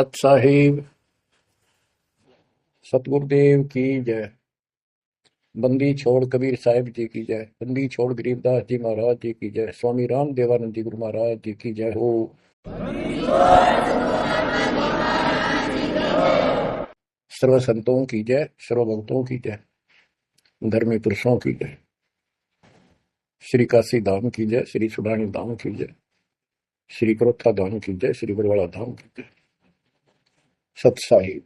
सत साहिब सतगुरुदेव की जय। बंदी छोड़ कबीर साहिब जी की जय। बंदी छोड़ गरीबदास जी महाराज जी की जय। स्वामी राम देवानंद जी गुरु महाराज जी की जय हो। सर्व संतों की जय, सर्व भक्तों की जय, धर्मी पुरुषों की जय। श्री काशी धाम की जय, श्री सुडानी धाम की जय, श्री करोथा धाम की जय, श्री बरवाड़ा धाम की जय। सत साहिब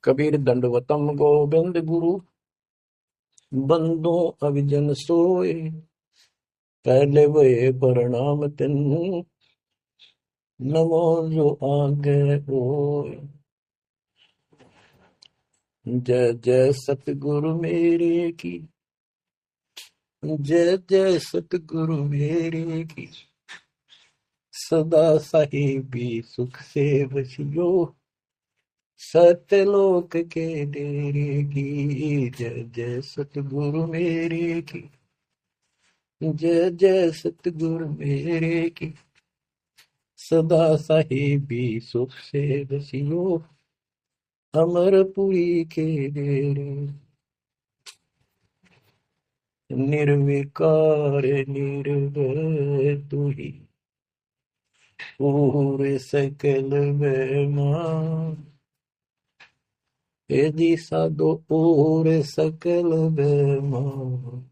कबीर दंडवतम गोविंद गुरु बंदो अविजन सोए। पहले वे प्रणाम तिन नमो जो आगे होए। जय जय सतगुरु मेरे की, जय जय सतगुरु मेरे की। सदा साहिबी सुख से बसियो, सत्यलोक के डेरे की। जय जय सतगुरु मेरे की, जय जय सतगुरु मेरे की। सदा साहिबी सुख से बसियो, अमरपुरी के डेरे। निर्विकार निर्भय तू ही, पूरे सकल बेमान। हे जी साधो पूरे सकल बेमान।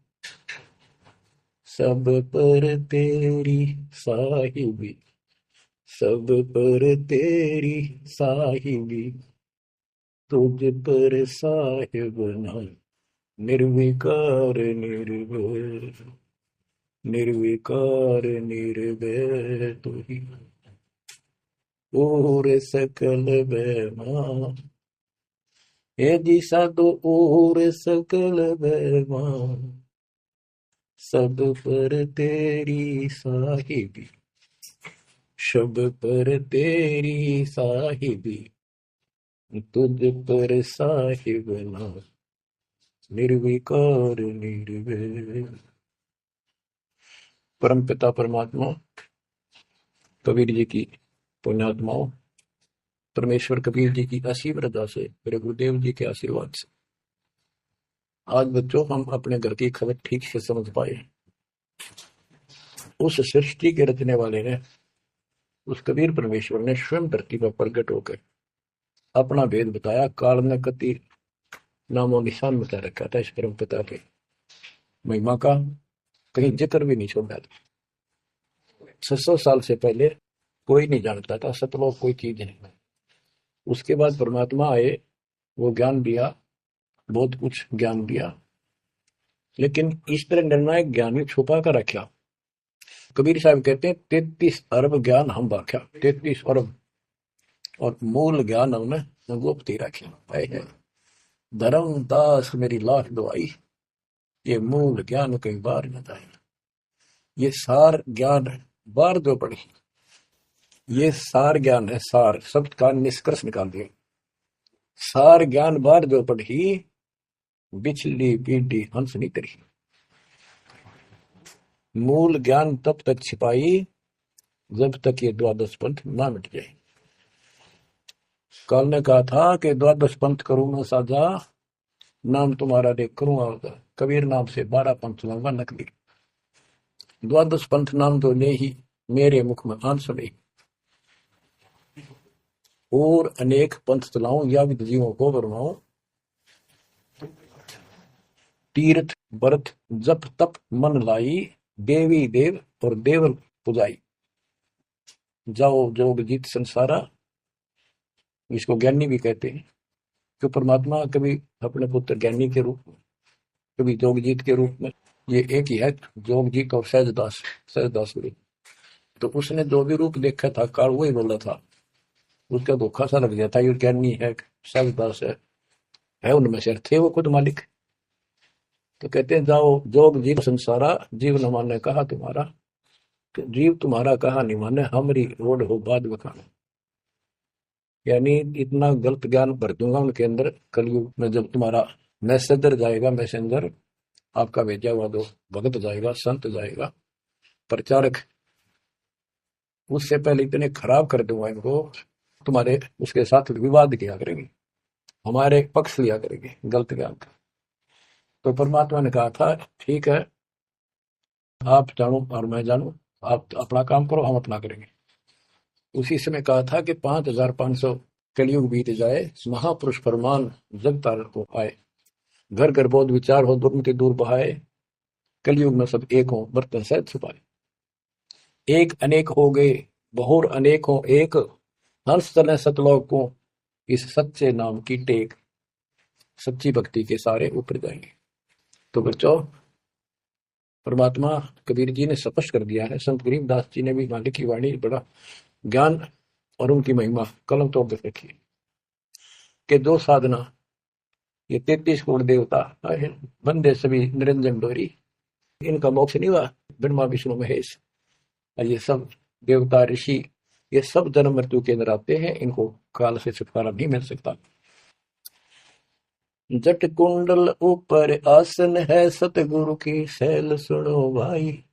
सब पर तेरी साहिबी, सब पर तेरी साहिबी। तुझ पर साहिब नहीं, निर्विकार निर्भय। निर्विकार निर्भय तू ही, पूरे सकल बेमान। हे जी साधो पूरे सकल बेमान। सब पर तेरी साहिबी, सब पर तेरी साहिबी। तुझ पर साहिब ना, निर्विकार निर्भय। परम पिता परमात्मा कबीर जी की पुण्यात्माओं, परमेश्वर कबीर जी की असीम रजा से, मेरे गुरुदेव जी के आशीर्वाद से आज बच्चों हम अपने घर की खबर ठीक से समझ पाए। उस सृष्टि के रचने वाले ने, उस कबीर परमेश्वर ने स्वयं धरती पर प्रकट होकर अपना भेद बताया। काल ने कति नामो निशान बता रखा था इस परम पिता के महिमा का, कहीं जिक्र भी नहीं छोड़ा था। 600 साल से पहले कोई नहीं जानता था सतलोक कोई चीज नहीं। उसके बाद परमात्मा आए, वो ज्ञान दिया, बहुत कुछ ज्ञान दिया, लेकिन इस तरह निर्णायक ज्ञान में छुपा कर रखा। कबीर साहब कहते हैं 33 अरब ज्ञान हम बाख्या, 33 अरब, और मूल ज्ञान हमने गुप्त ही रखा। धर्मदास मेरी लाख दुआई, ये मूल ज्ञान कहीं बाहर न जाए। ये सार ज्ञान बाहर जो पड़ी, ये सार ज्ञान है। सार शब्द का निष्कर्ष निकाल दिया। सार ज्ञान बाहर जो पड़ी, बिछली पीढ़ी हंस नहीं तरी। मूल ज्ञान तब तक छिपाई जब तक ये द्वादश पंथ ना मिट जाए। काल ने कहा था कि द्वादश पंथ करूं मैं साझा, नाम तुम्हारा देख करूंगा। कबीर नाम से 12 पंथ लाऊंगा नकली। द्वादश पंथ नाम तो ले ही मेरे मुख में आन सुने, और अनेक पंथ चलाऊं या विद जीवों को बरमाऊं। तीर्थ व्रत जप तप मन लाई, देवी देव और देवर पुजाई। जाओ जोग जीत संसारा, इसको ज्ञानी भी कहते हैं। कि परमात्मा कभी अपने पुत्र ज्ञानी के रूप में, कभी जोगजीत के रूप में, ये एक ही है जोगजीत और सहजदास। सहजदास रूप तो उसने जो भी रूप देखा था काल वही बोला था। उसका धोखा सा लग गया था, ये ज्ञानी है सहजदास है उनमें से थे वो खुद मालिक। तो कहते हैं जाओ जोग जीव संसारा, जीव न माने कहा तुम्हारा। जीव तुम्हारा कहा नहीं माने, हमारी रोड हो बाद बखाना। यानी इतना गलत ज्ञान भर दूंगा उनके अंदर कलयुग में। जब तुम्हारा मैसेंजर जाएगा, मैसेंजर आपका भेजा हुआ दो भगत जाएगा, संत जाएगा, प्रचारक, उससे पहले इतने खराब कर दूंगा इनको तुम्हारे उसके साथ विवाद किया करेंगे, हमारे पक्ष लिया करेंगे गलत ज्ञान का। तो परमात्मा ने कहा था ठीक है, आप जानो और मैं जानू, आप अपना काम करो, हम अपना करेंगे। उसी समय कहा था कि 5500 कलयुग बीत जाए, महापुरुष फरमान जग तारण को आए, घर घर बोध विचार हो, दुर्मति दूर बहाए, कलयुग में सब एक हो, बर्तन सहज छुपाए। एक अनेक हो गए, बहुर अनेक हो एक, हंस तने सतलोक को, इस सच्चे नाम की टेक, सच्ची भक्ति के सारे ऊपर जाएंगे। तो बच्चों, परमात्मा कबीर जी ने स्पष्ट कर दिया है, संत गरीबदास जी ने भी मालिक की वाणी बड़ा ज्ञान और उनकी महिमा कलम तोड़ के रखी है कि जो साधना ये 33 करोड़ देवता बंदे सभी निरंजन डोरी, इनका मोक्ष नहीं हुआ, ब्रह्मा विष्णु महेश, ये सब देवता ऋषि, ये सब जन्म मृत्यु के अंदर आते हैं, इनको काल से छुटकारा नहीं मिल सकता। जट कुंडल ऊपर आसन है, सतगुरु की सैल सुनो भाई,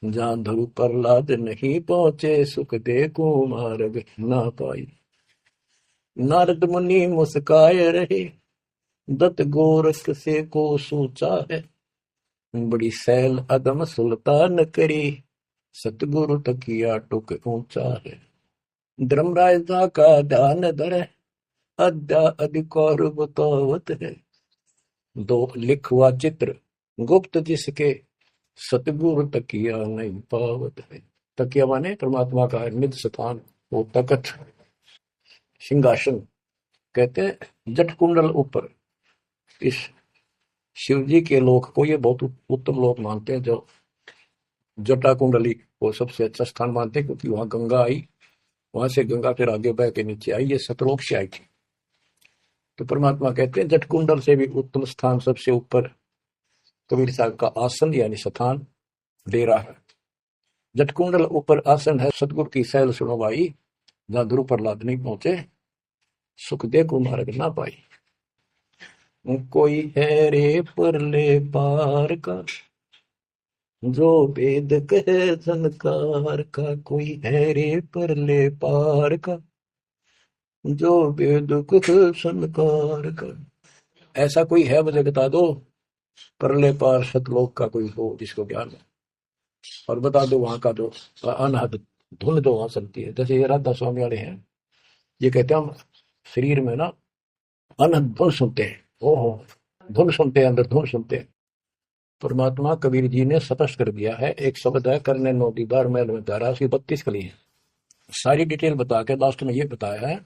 जहां ध्रुव प्रहलाद नहीं पहुंचे, सुख दे को मार्ग ना पाई। नारद मुनि मुस्काए रहे, दत्त गोरख से को सोचा है, बड़ी सैल अदम सुल्तान करी, सतगुरु तकिया टुक ऊंचा है। धर्मराज का ध्यान धरे, अद्या अधिकार बतावत है, दो लिखवा चित्र गुप्त जिसके, सतगुरु तकिया नहीं पावत है। तकिया माने परमात्मा का निज स्थान, वो तकत सिंहासन। कहते हैं जट कुंडल ऊपर, इस शिव जी के लोक को ये बहुत उत्तम लोक मानते हैं, जो जटा कुंडली को सबसे अच्छा स्थान मानते हैं, क्योंकि वहां गंगा आई, वहां से गंगा फिर आगे बह के नीचे आई, ये सतलोक से आई थी। तो परमात्मा कहते हैं जट कुंडल से भी उत्तम स्थान सबसे ऊपर कबीर साहब का आसन यानी स्थान दे रहा है। जट कुंडल ऊपर आसन है, सतगुरु की सैल सुनो भाई, जहां ध्रुव प्रहलाद नहीं पहुंचे, सुख दे को मार्ग ना पाई। कोई है रे परले पार का, जो वेद कहे संकार का, कोई है रे परले पार का, जो वेद कहे संकार का। ऐसा कोई है मुझे बता दो, परले पार सतलोक का कोई हो जिसको ज्ञान है, और बता दो वहां का जो अनहद धुन जो वहां चलती है। जैसे ये राधा स्वामी वाले हैं, ये कहते हैं हम शरीर में ना अनहद धुन सुनते हैं, ओहो धुन सुनते हैं, अंदर धुन सुनते हैं। परमात्मा कबीर जी ने स्पष्ट कर दिया है, एक शब्द है करने नो दीदार मैल में धारा, उसकी 32 कली है। सारी डिटेल बता के लास्ट में ये बताया है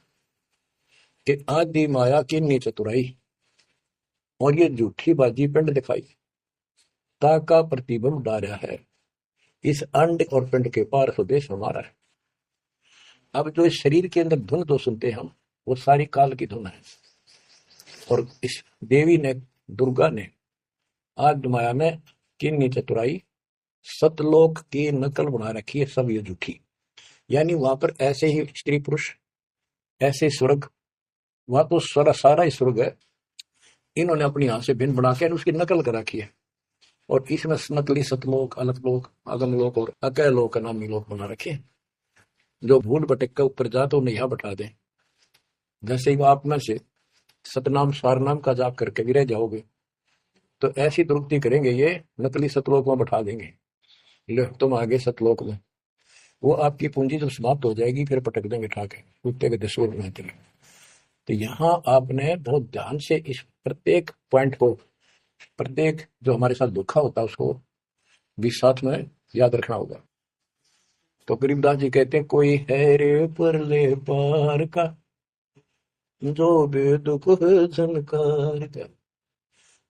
कि आदि माया की चतुराई और ये झूठी बाजी पिंड दिखाई, ताका प्रतिबिंब डारा है, इस अंड और पिंड के पार स्वदेश हमारा है। अब जो इस शरीर के अंदर धुन जो सुनते हैं हम, वो सारी काल की धुन है, और इस देवी ने, दुर्गा ने आदि माया में किन्नी चतुराई सतलोक की नकल बना रखी है, सब ये झूठी। यानी वहां पर ऐसे ही स्त्री पुरुष, ऐसे स्वर्ग, वहां तो सारा ही स्वर्ग है, इन्होंने अपनी हाथ से भिन्न बना के उसकी नकल कर रखी है, और इसमें नकली सतलोक, अलकलोक, अगमलोक और अकय लोक नामी लोक बना रखे हैं। जो भूल भटक के ऊपर जा तो नहीं बैठा दे। जैसे ही आप में से सतनाम सारनाम का जाप करके भी रह जाओगे, तो ऐसी दुरुक्ति करेंगे, ये नकली सतलोक में बैठा देंगे, लो तुम आगे सतलोक में। वो आपकी पूंजी जब समाप्त हो जाएगी, फिर पटक देंगे उठा के कुत्ते के दसूर में। तो यहाँ आपने बहुत ध्यान से इस प्रत्येक पॉइंट को, प्रत्येक जो हमारे साथ धोखा होता है उसको भी साथ में याद रखना होगा। तो गरीबदास जी कहते हैं कोई है रे परले पार का, जो वेद को झनकार का,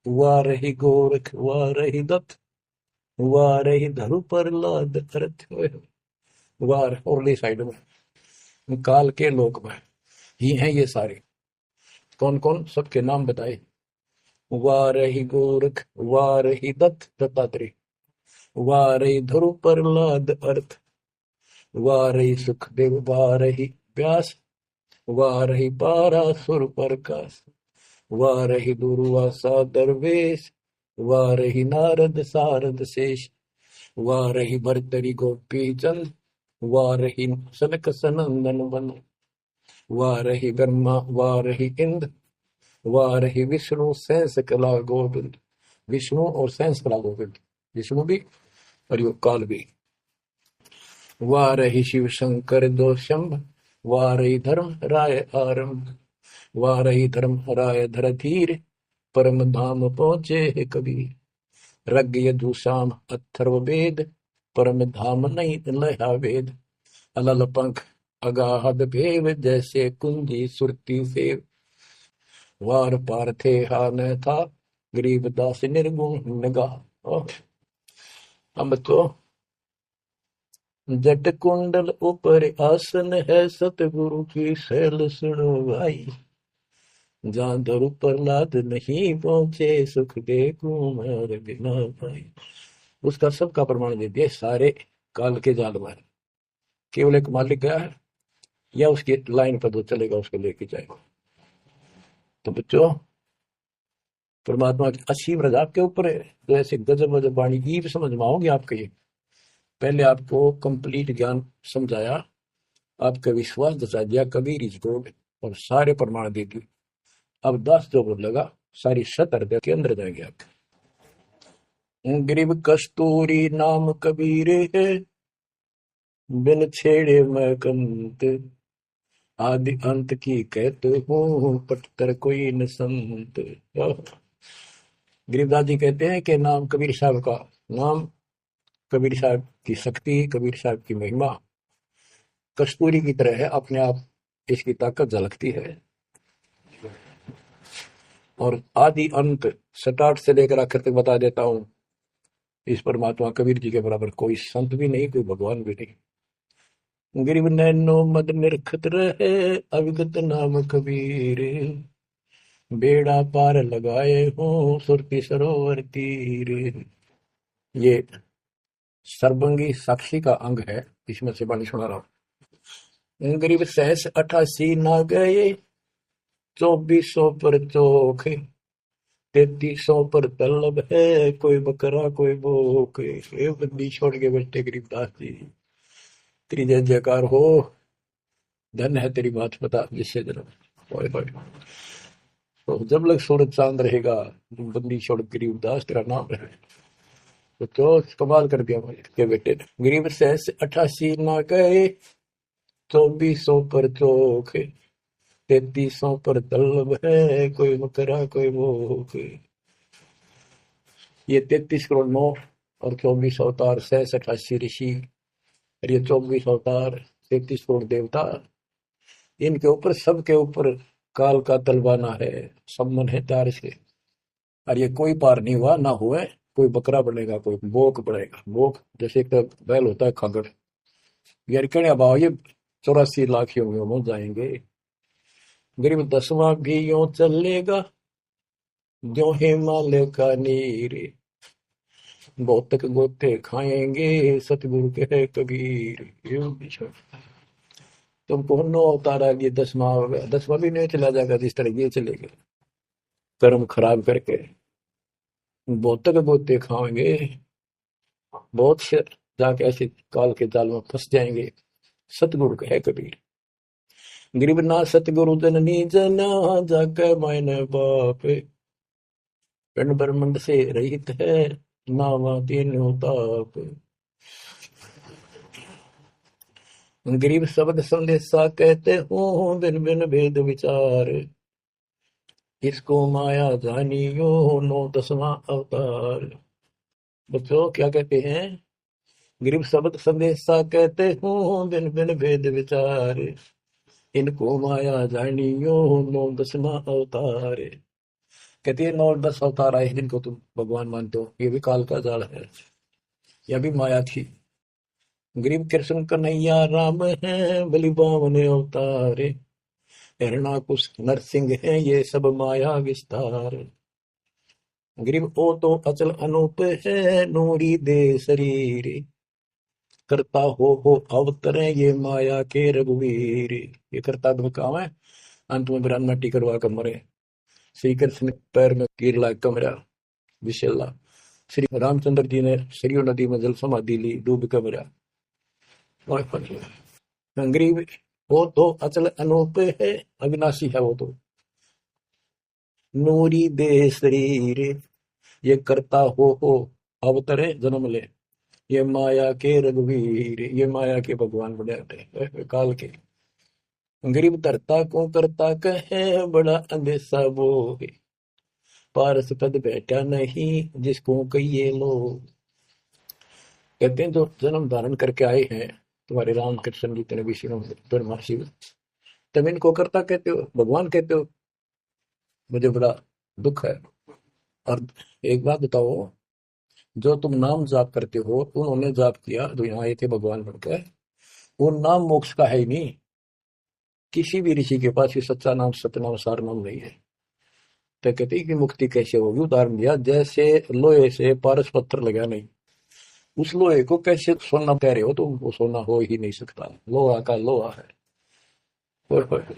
हुआ रही गोरख, हुआ रही दत्त, हुआ रही धरु प्रहलाद, वार और साइड में काल के लोक में ही हैं ये सारे। कौन कौन, सबके नाम बताए। वार ही गोरख, वार ही दत्त दत्तात्रेय, वार ही ध्रुव प्रहलाद अर्थ, वार ही सुखदेव, वार ही व्यास, वार ही पारासुर प्रकाश, वार ही दुर्वासा दरवेश, वार ही नारद सारद शेष, वार ही भरतरी गोपी चंद, वार ही सनक सनंदन बन, वाह रही ब्रह्मा, वाह रही इंद्र, वाह रही विष्णु सहस कला गोविंद। विष्णु और सहस कला गोविंद, विष्णु भी और यो काल भी। वाह रही शिव शंकर दो शंभ, वाह रही धर्म राय आरंभ, वाह रही धर्म राय धर धीर, परम धाम पहुंचे है कबीर। रग यजु शाम अथर्व वेद, परम धाम नहीं लया वेद। अलल पंख अगाहद भेव, जैसे कुंजी सुरती सेव। वार पार थे हा न था, गरीबदास निर्गुण निगाह। हम तो जट कुंडल ऊपर आसन है, सतगुरु की शैल सुनो भाई। जहाँ धरु प्रहलाद नहीं पहुंचे, सुख दे कुमार बिना भाई। उसका सबका प्रमाण दे दिया सारे काल के जाल में। केवल एक मालिक गया है या उसकी लाइन पर दो चलेगा, उसको लेके जाएगा। तो बच्चों, परमात्मा की असीम रजा आपके ऊपर है। तो ऐसे गजब गजब वाणी की भी समझ में आओगे आपके। ये पहले आपको कंप्लीट ज्ञान समझाया, आपका विश्वास जता दिया कबीर इज गॉड, और सारे प्रमाण दे दिए। अब 10 जो बोलेगा सारी शत हृदय के अंदर जाएंगे आपके। गरीब कस्तूरी नाम कबीर है, बिन छेड़े मैं कंत। आदि अंत की कहते हूँ, पटकर कोई न संत। गरीबदास जी कहते हैं कि नाम कबीर साहब का नाम, कबीर साहब की शक्ति, कबीर साहब की महिमा कस्तूरी की तरह है, अपने आप इसकी ताकत झलकती है। और आदि अंत स्टार्ट से लेकर आखिर तक बता देता हूं। इस परमात्मा कबीर जी के बराबर कोई संत भी नहीं, कोई भगवान भी नहीं। गिरिव नैनो मद निरखत रहे, अविगत नाम कबीर। बेड़ा पार लगाए हो, सुरती सरोवर तीर। ये सर्वंगी साक्षी का अंग है, इसमें से बाणी सुना रहा हूं। गरीब सहस 88 ना गए, 2400 पर चोखे। 3300 पर तलब है, कोई बकरा कोई बोक। ये बंदी छोड़ के बैठे गरीबदास जी। तेरी जय जयकार हो, धन है तेरी बात पता जिससे जन्म। ओए होए। तो जब लग सूरज चांद रहेगा, बंदी छोड़ गरीबदास तेरा नाम रहे। तो कमाल कर दिया के बेटे ने। गरीब सहस 88 ना गए, 2400 पर चोख। 3300 पर तलब है, कोई बकरा कोई भूख। ये 33 करोड़ 9 और 24 अवतार, 88 ऋषि, और ये 24 अवतार, 33 करोड़ देवता। इनके ऊपर, सबके ऊपर काल का तलवाना है, सम्मन है तार से। और ये कोई पार नहीं हुआ ना हुआ। कोई बकरा बनेगा, कोई बोक बनेगा। बोक जैसे एक बैल होता है खगड़, यार कहने भाव ये 84 लाख योगियों में जाएंगे। गरीब 10वां भी यूं चलेगा, जो हिमालय का नीर। बहुत तक गोते खाएंगे, सतगुरु के है कबीर। तुमको 9 अवतार आ गए, 10वां हो गया, 10वां भी नहीं चला जाएगा जिस तरह ये चलेगा कर्म खराब करके। बहुत तक गोते खाएंगे, बहुत से जाके ऐसे काल के जाल में फंस जाएंगे। सतगुरु का है कबीर। गरीब ना सतगुरु जननी जना, जाके मायने बाप। पिंड ब्रह्मंड से रहित है, नावा तीनों ताप। गरीब शब्द संदेशा कहते हूँ, बिन बिन भेद विचार। इसको माया जानियो, 9 10वां अवतार। बच्चों क्या कहते हैं? गरीब शब्द संदेशा कहते हूँ, बिन बिन भेद विचार। इनको माया जानियो, 9 10वां अवतार। कहती है 9 10 अवतार आए जिनको तुम भगवान मानते हो, ये भी काल का जाल है, यह भी माया थी। गरीब कृष्ण कन्हैया राम है, बलि बामन अवतारे। हिरणाकुश नरसिंह है, ये सब माया विस्तार। गरीब ओ तो अचल अनूप है, नूरी दे शरीर। करता हो अवतरे, ये माया के रघुवीर। ये करता तो काम है, अंत में बिरान मट्टी करवा कर मरे। श्री कृष्ण पैर में कीर लाग कमरा विशेला। श्री रामचंद्र जी ने सरयू नदी में जल समाधि ली, डूब कर मरा। गरीब वो तो अचल अनूप है, अविनाशी है वो तो। नूरी दे शरीर, ये करता हो अवतरे जन्म ले। ये माया के रघुवीर, ये माया के भगवान बने होते काल के। गरीब धरता को करता कहे, बड़ा अंदेशा वो। पारस पद बैठा नहीं, जिसको कहिए लो। कहते हैं जो जन्म धारण करके आए हैं तुम्हारे रामकृष्ण जी, तेने विष्णु ब्रह्मा शिव, तुम इनको करता कहते हो, भगवान कहते हो। मुझे बड़ा दुख है। और एक बात बताओ, जो तुम नाम जाप करते हो, उन्होंने जाप किया जो यहाँ आए थे भगवान बनकर, वो नाम मोक्ष का है ही नहीं। किसी भी ऋषि के पास ये सच्चा नाम, सतनाम, सार नाम नहीं है। तो कहते हैं कि मुक्ति कैसे होगी, उदाहरण दिया जैसे लोहे से पारस पत्थर लगा नहीं, उस लोहे को कैसे सोना कह रहे हो तुम, वो सोना हो ही नहीं सकता, लोहा का लोहा है। ओए होए होए।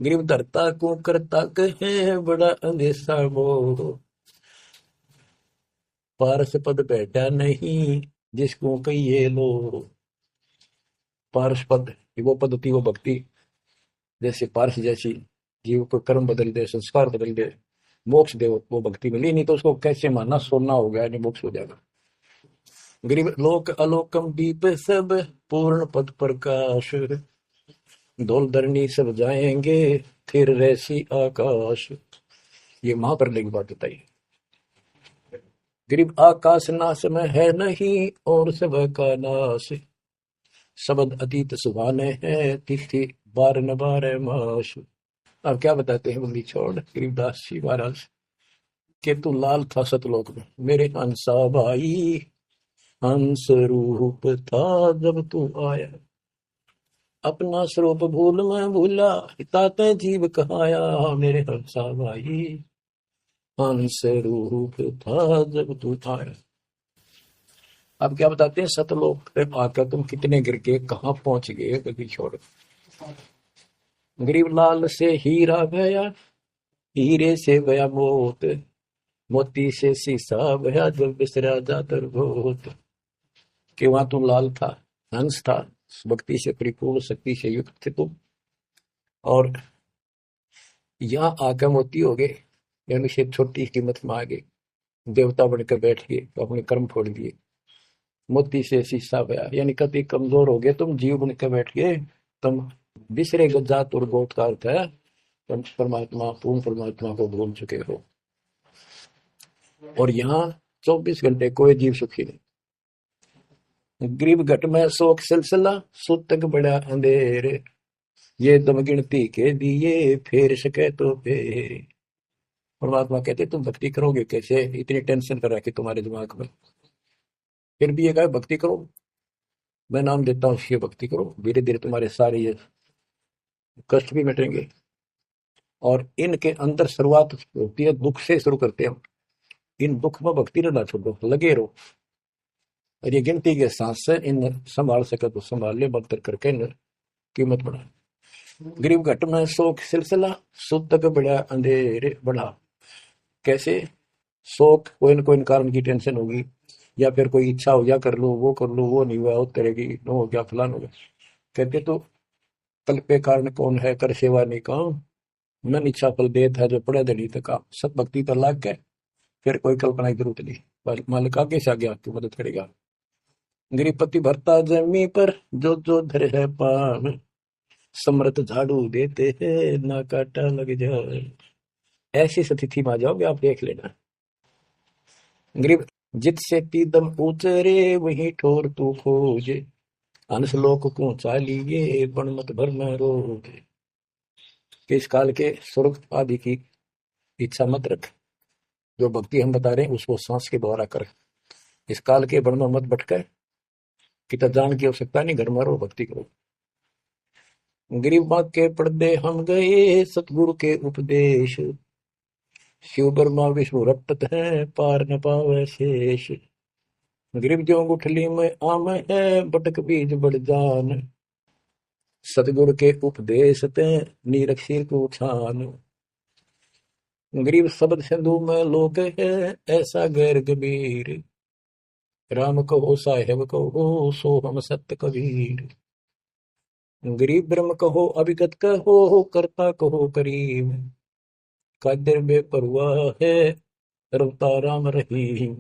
ग्रीव धरता को करता कहे, बड़ा अंदेशा वो। पारस पद बैठा नहीं, जिसको कहिए लो। पारस पद, वो पद्धति, वो भक्ति, जैसे पारस जैसी जीव को कर्म बदल दे, संस्कार बदल दे, मोक्ष दे, वो भक्ति मिली। नहीं तो उसको कैसे मानना, सोना हो गया नहीं, मोक्ष हो जाएगा। गरीब लोक अलोकम दीप सब, पूर्ण पद प्रकाश। धौल धरनी सब जाएंगे, फिर रहसी आकाश। ये महाप्रलय की बात बताई। गरीब आकाश नाश में है नहीं, और सब का नाश। शब्द अतीत सुभाने हैं, तिथि बार न बार मास। अब क्या बताते हैं बंदी छोड़ गरीबदास जी महाराज, के तू लाल था सतलोक में मेरे हंसा भाई। हंस रूप था जब तू आया, अपना स्वरूप भूल मैं भूला। ताते जीव कहाया, मेरे हंसा भाई। हंस रूप था जब तू आया। अब क्या बताते हैं, सतलोक पे आकर तुम कितने गिर के कहाँ पहुंच गए कभी छोड़। गरीब लाल से हीरा गया, हीरे से गया मोत। मोती से शीशा गया, जब बिसरा जातर भूत। कि वहां तुम लाल था, हंस था, भक्ति से परिपूर्ण, शक्ति से युक्त थे तुम। और यहाँ आकर मोती हो गए, यानी से छोटी कीमत में आ गए, देवता बनकर बैठ गए, तो अपने कर्म फोड़ दिए। मोती से शीशा गया, यानी कभी कमजोर हो गए तुम, जीव बनकर बैठ गए तुम। बिसरे जात और गोत का अर्थ है तुम परमात्मा, पूर्ण परमात्मा को भूल चुके हो। और यहाँ 24 घंटे कोई जीव सुखी नहीं। गरीब घट में शोक सिलसिला, सुतक बड़ा अंधेर। ये तुम गिनती के दिए, फेर सके तो फेर। परमात्मा कहते तुम भक्ति करोगे कैसे, इतनी टेंशन कर रखी तुम्हारे दिमाग में। फिर भी ये कहा भक्ति करो, मैं नाम देता हूँ, ये भक्ति करो, धीरे धीरे तुम्हारे सारे ये कष्ट भी मिटेंगे। और इनके अंदर शुरुआत होती है दुख से, शुरू करते हैं हम। इन दुख में भक्ति न छोड़ो, लगे रहो। और ये गिनती के साथ से इन संभाल सके तो संभाल ले, बदतर करके इन कीमत बढ़ा। गरीब घट में शोक सिलसिला, सुध तक बड़ा अंधेरे बढ़ा। कैसे, शोक कोई न कोई कारण की टेंशन होगी, या फिर कोई इच्छा हो, या कर लो वो कर लो, वो नहीं हुआ, वो करेगी, नो हो गया, फलान हो गया। कहते तो कल पे कारण कौन है, कर सेवा नहीं काम। मन इच्छा फल देत है, जो पड़े धनी तक काम। सब भक्ति पर लाग के फिर कोई कल्पना की जरूरत नहीं, मालिक आगे से आगे आपकी मदद करेगा। गिरिपति भरता जमी पर, जो धरे है पान। समृत झाड़ू देते हैं, ना काटा लग जाए। ऐसी स्थिति में आ जाओगे आप, देख लेना। गरीब जित से पीदम उतरे, वही ठोर तू खोजे। हंस लोक को चालिए, बन मत भर में रोगे। कि इस काल के स्वर्ग आदि की इच्छा मत रख, जो भक्ति हम बता रहे हैं उसको सांस के द्वारा कर। इस काल के बन में मत भटके, कि जान की आवश्यकता नहीं, घर में रहो, भक्ति करो। गरीब बाग के पर्दे हम गए, सतगुरु के उपदेश। शिव ब्रह्मा विष्णु रटत है, पार न पावे शेष। गरीब जो गुठली में आम है, बटक बीज बढ़ जान। सतगुरु के उपदेश ते, नीरक्षीर को छान। गरीब शब्द सिंधु में लोक है, ऐसा गैर गंभीर। राम कहो साहेब कहो, सो हम सत्य कबीर। गरीब ब्रह्म कहो अभिगत कहो, करता कहो करीम, कादिर बेपरवाह है, रवता राम रहीम।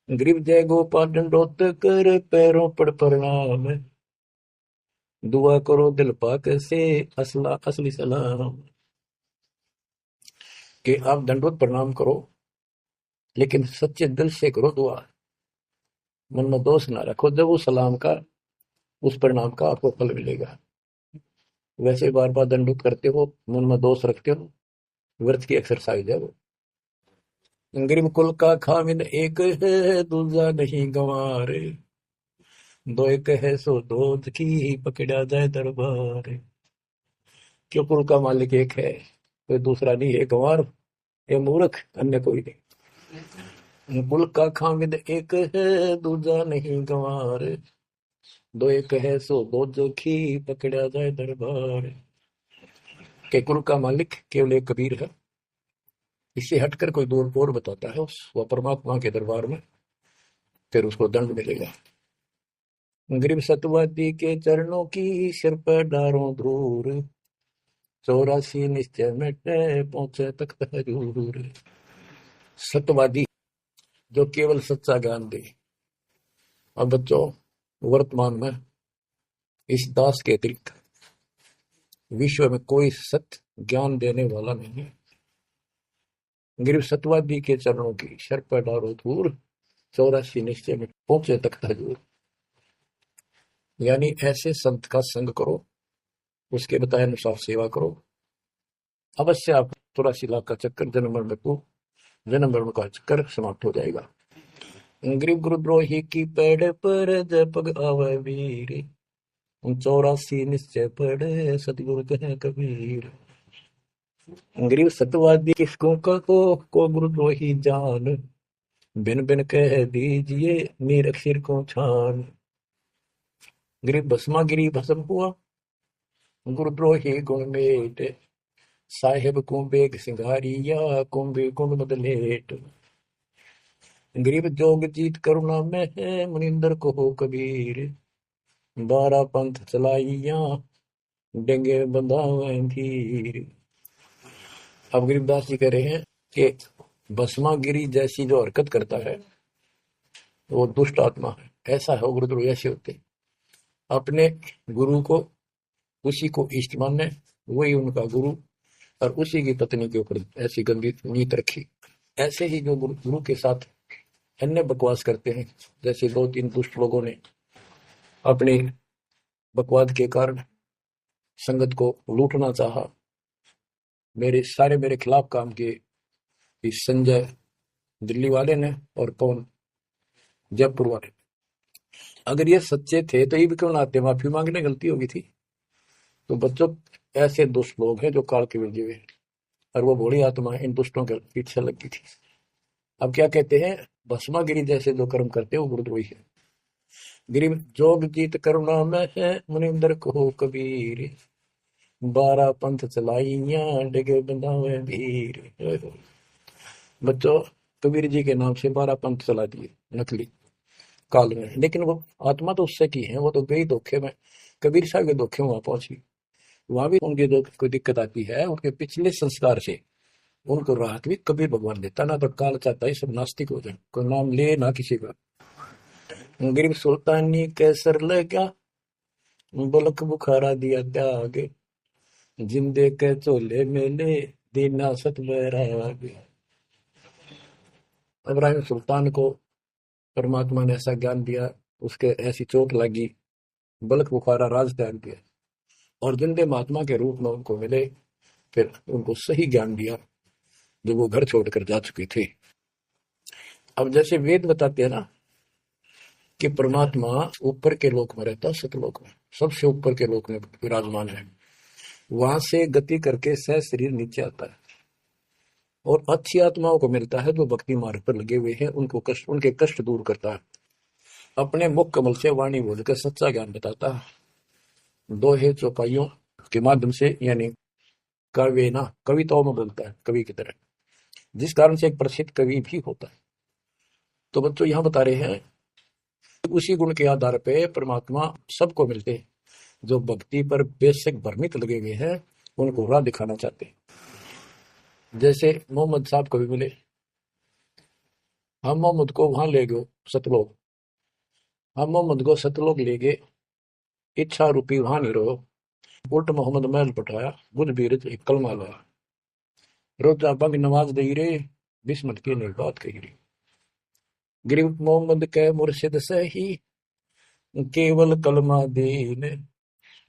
गरीब जय गोपाल दंडोत कर, पैरों पड़ प्रणाम, दुआ करो दिल पाक से, असला असली सलाम। कि आप दंडोत प्रणाम करो, लेकिन सच्चे दिल से करो दुआ, मन में दोष ना रखो। जब उस सलाम का, उस प्रणाम का आपको फल मिलेगा। वैसे बार बार दंडोत करते हो, मन में दोष रखते हो, व्यर्थ की एक्सरसाइज है वो। गरीब कुल का खामिद एक है, दूजा नहीं गंवार, दो एक है सो दो की, पकड़ा जाए दरबार। क्यों कुल का मालिक एक है, कोई दूसरा नहीं है, गंवार ये मूर्ख, अन्य कोई नहीं। कुल का खामिद एक है, दूजा नहीं गंवार, दो एक है सो दो जोखी, पकड़ा जाए दरबार। के कुल का मालिक केवल एक कबीर है, इससे हटकर कोई दूर और बताता है उस वह परमात्मा के दरबार में, फिर उसको दंड मिलेगा। गरीब सतवादी के चरणों की, सिर पर डारों धूर, 84 निश्चय मिटे, पहुंचे तख्त हजूर। सत्यवादी जो केवल सच्चा ज्ञान दे। अब बच्चों, वर्तमान में इस दास के अतिरिक्त विश्व में कोई सत्य ज्ञान देने वाला नहीं है। गरीब सत्यवादी के चरणों की, सर पर डारो धूर, 84 निश्चय में पहुंचे तख्त हजूर। यानी ऐसे संत का संग करो, उसके बताए अनुसार सेवा करो, अवश्य आप 84 लाख का चक्कर, जन्म मरण का चक्कर समाप्त हो जाएगा। गरीब गुरुद्रोही की पेड़ पर, जय पग आवे वीर, 84 निश्चय पढ़े, सतगुरु कहे कबीर। गरीब सत्यवादी किसको को गुरुद्रोही जान, बिन बिन कह दीजिए, नीरख सिर को छान। गरीब भस्मा गिरी भस्म हुआ, गुरुद्रोही गुण मेट, साहेब कुंबेग सिंगारिया, कुंबे कुंड मदलेट। गरीब जोग जीत करुणा में है, मुनिंदर को हो कबीर, 12 पंथ चलाइया, डेंगे बंधावे धीर। अब गरीबदास जी कह रहे हैं कि भस्मागिरी जैसी जो हरकत करता है वो दुष्ट आत्मा है, ऐसा है। गुरुद्रोही ऐसे होते हैं, अपने गुरु को, उसी को इष्ट माने, वही उनका गुरु, और उसी की पत्नी के ऊपर ऐसी गंदी नीत रखी। ऐसे ही जो गुरु के साथ अन्य बकवास करते हैं, जैसे 2-3 दुष्ट लोगों ने अपनी बकवाद के कारण संगत को लूटना चाहा, मेरे खिलाफ काम किए, इस संजय दिल्ली वाले ने और कौन जयपुर वाले। अगर ये सच्चे थे तो ये भी क्यों ना आते, माफी मांगने, गलती होगी थी। तो बच्चों, ऐसे दुष्ट लोग हैं जो काल के बिरजे हुए, और वो भोली आत्मा इन दुष्टों के पीछे लगी थी। अब क्या कहते हैं, भस्मागिरी जैसे जो कर्म करते हैं वो गुरुद्रोही है। गरीब जोग जीत करुणा में है, मुनिंदर को कबीर, 12 पंथ चलाइया, डगे बंधावे भीर। बच्चों, कबीर जी के नाम से 12 पंथ चला दिए नकली काल में, लेकिन वो आत्मा तो उससे की है, वो तो गई धोखे में, कबीर साहब के धोखे में वहां पहुंची। वहां भी उनकी जो कोई दिक्कत आती है, उनके पिछले संस्कार से उनको राहत भी कबीर भगवान देता। ना तो काल चाहता है सब नास्तिक हो जाए, कोई नाम ले ना किसी का। गरीब सुल्तानी कैसर लगा, बलक बुखारा दिया त्याग, जिंदे के चोले मेले, दीना सत बैराग। इब्राहिम सुल्तान को परमात्मा ने ऐसा ज्ञान दिया, उसके ऐसी चोट लगी, बलक बुखारा राज त्याग दिया, और जिंदे महात्मा के रूप में उनको मिले, फिर उनको सही ज्ञान दिया जो वो घर छोड़कर जा चुके थे। अब जैसे वेद बताते हैं ना कि परमात्मा ऊपर के लोक में रहता है, सतलोक में, सबसे ऊपर के लोक में विराजमान है, वहां से गति करके सह शरीर नीचे आता है, और अच्छी आत्माओं को मिलता है जो भक्ति मार्ग पर लगे हुए हैं, उनके कष्ट दूर करता है, अपने मुख कमल से वाणी बोलकर सच्चा ज्ञान बताता है, दोहे चौपाइयों के माध्यम से, यानी कविताओं में बोलता है कवि की तरह, जिस कारण से एक प्रसिद्ध कवि भी होता है। तो बच्चों, यहाँ बता रहे हैं उसी गुण के आधार पे परमात्मा सबको मिलते हैं। जो भक्ति पर बेशक भ्रमित लगे हुए हैं उनको राह दिखाना चाहते हैं। जैसे मोहम्मद साहब कभी मिले, हम मोहम्मद को वहां ले गए सतलोक, हम मोहम्मद को सतलोक ले गए, इच्छा रूपी वहां नहीं रहो, उल्ट मोहम्मद महल पठाया, बुझ बीरज एक कलमा लाया, रोजा बंग नमाज दई रे, बिस्मत की नहीं बात कही रे। गिरफ्त मोहम्मद के मुर्शिद से ही केवल कलमा दीन,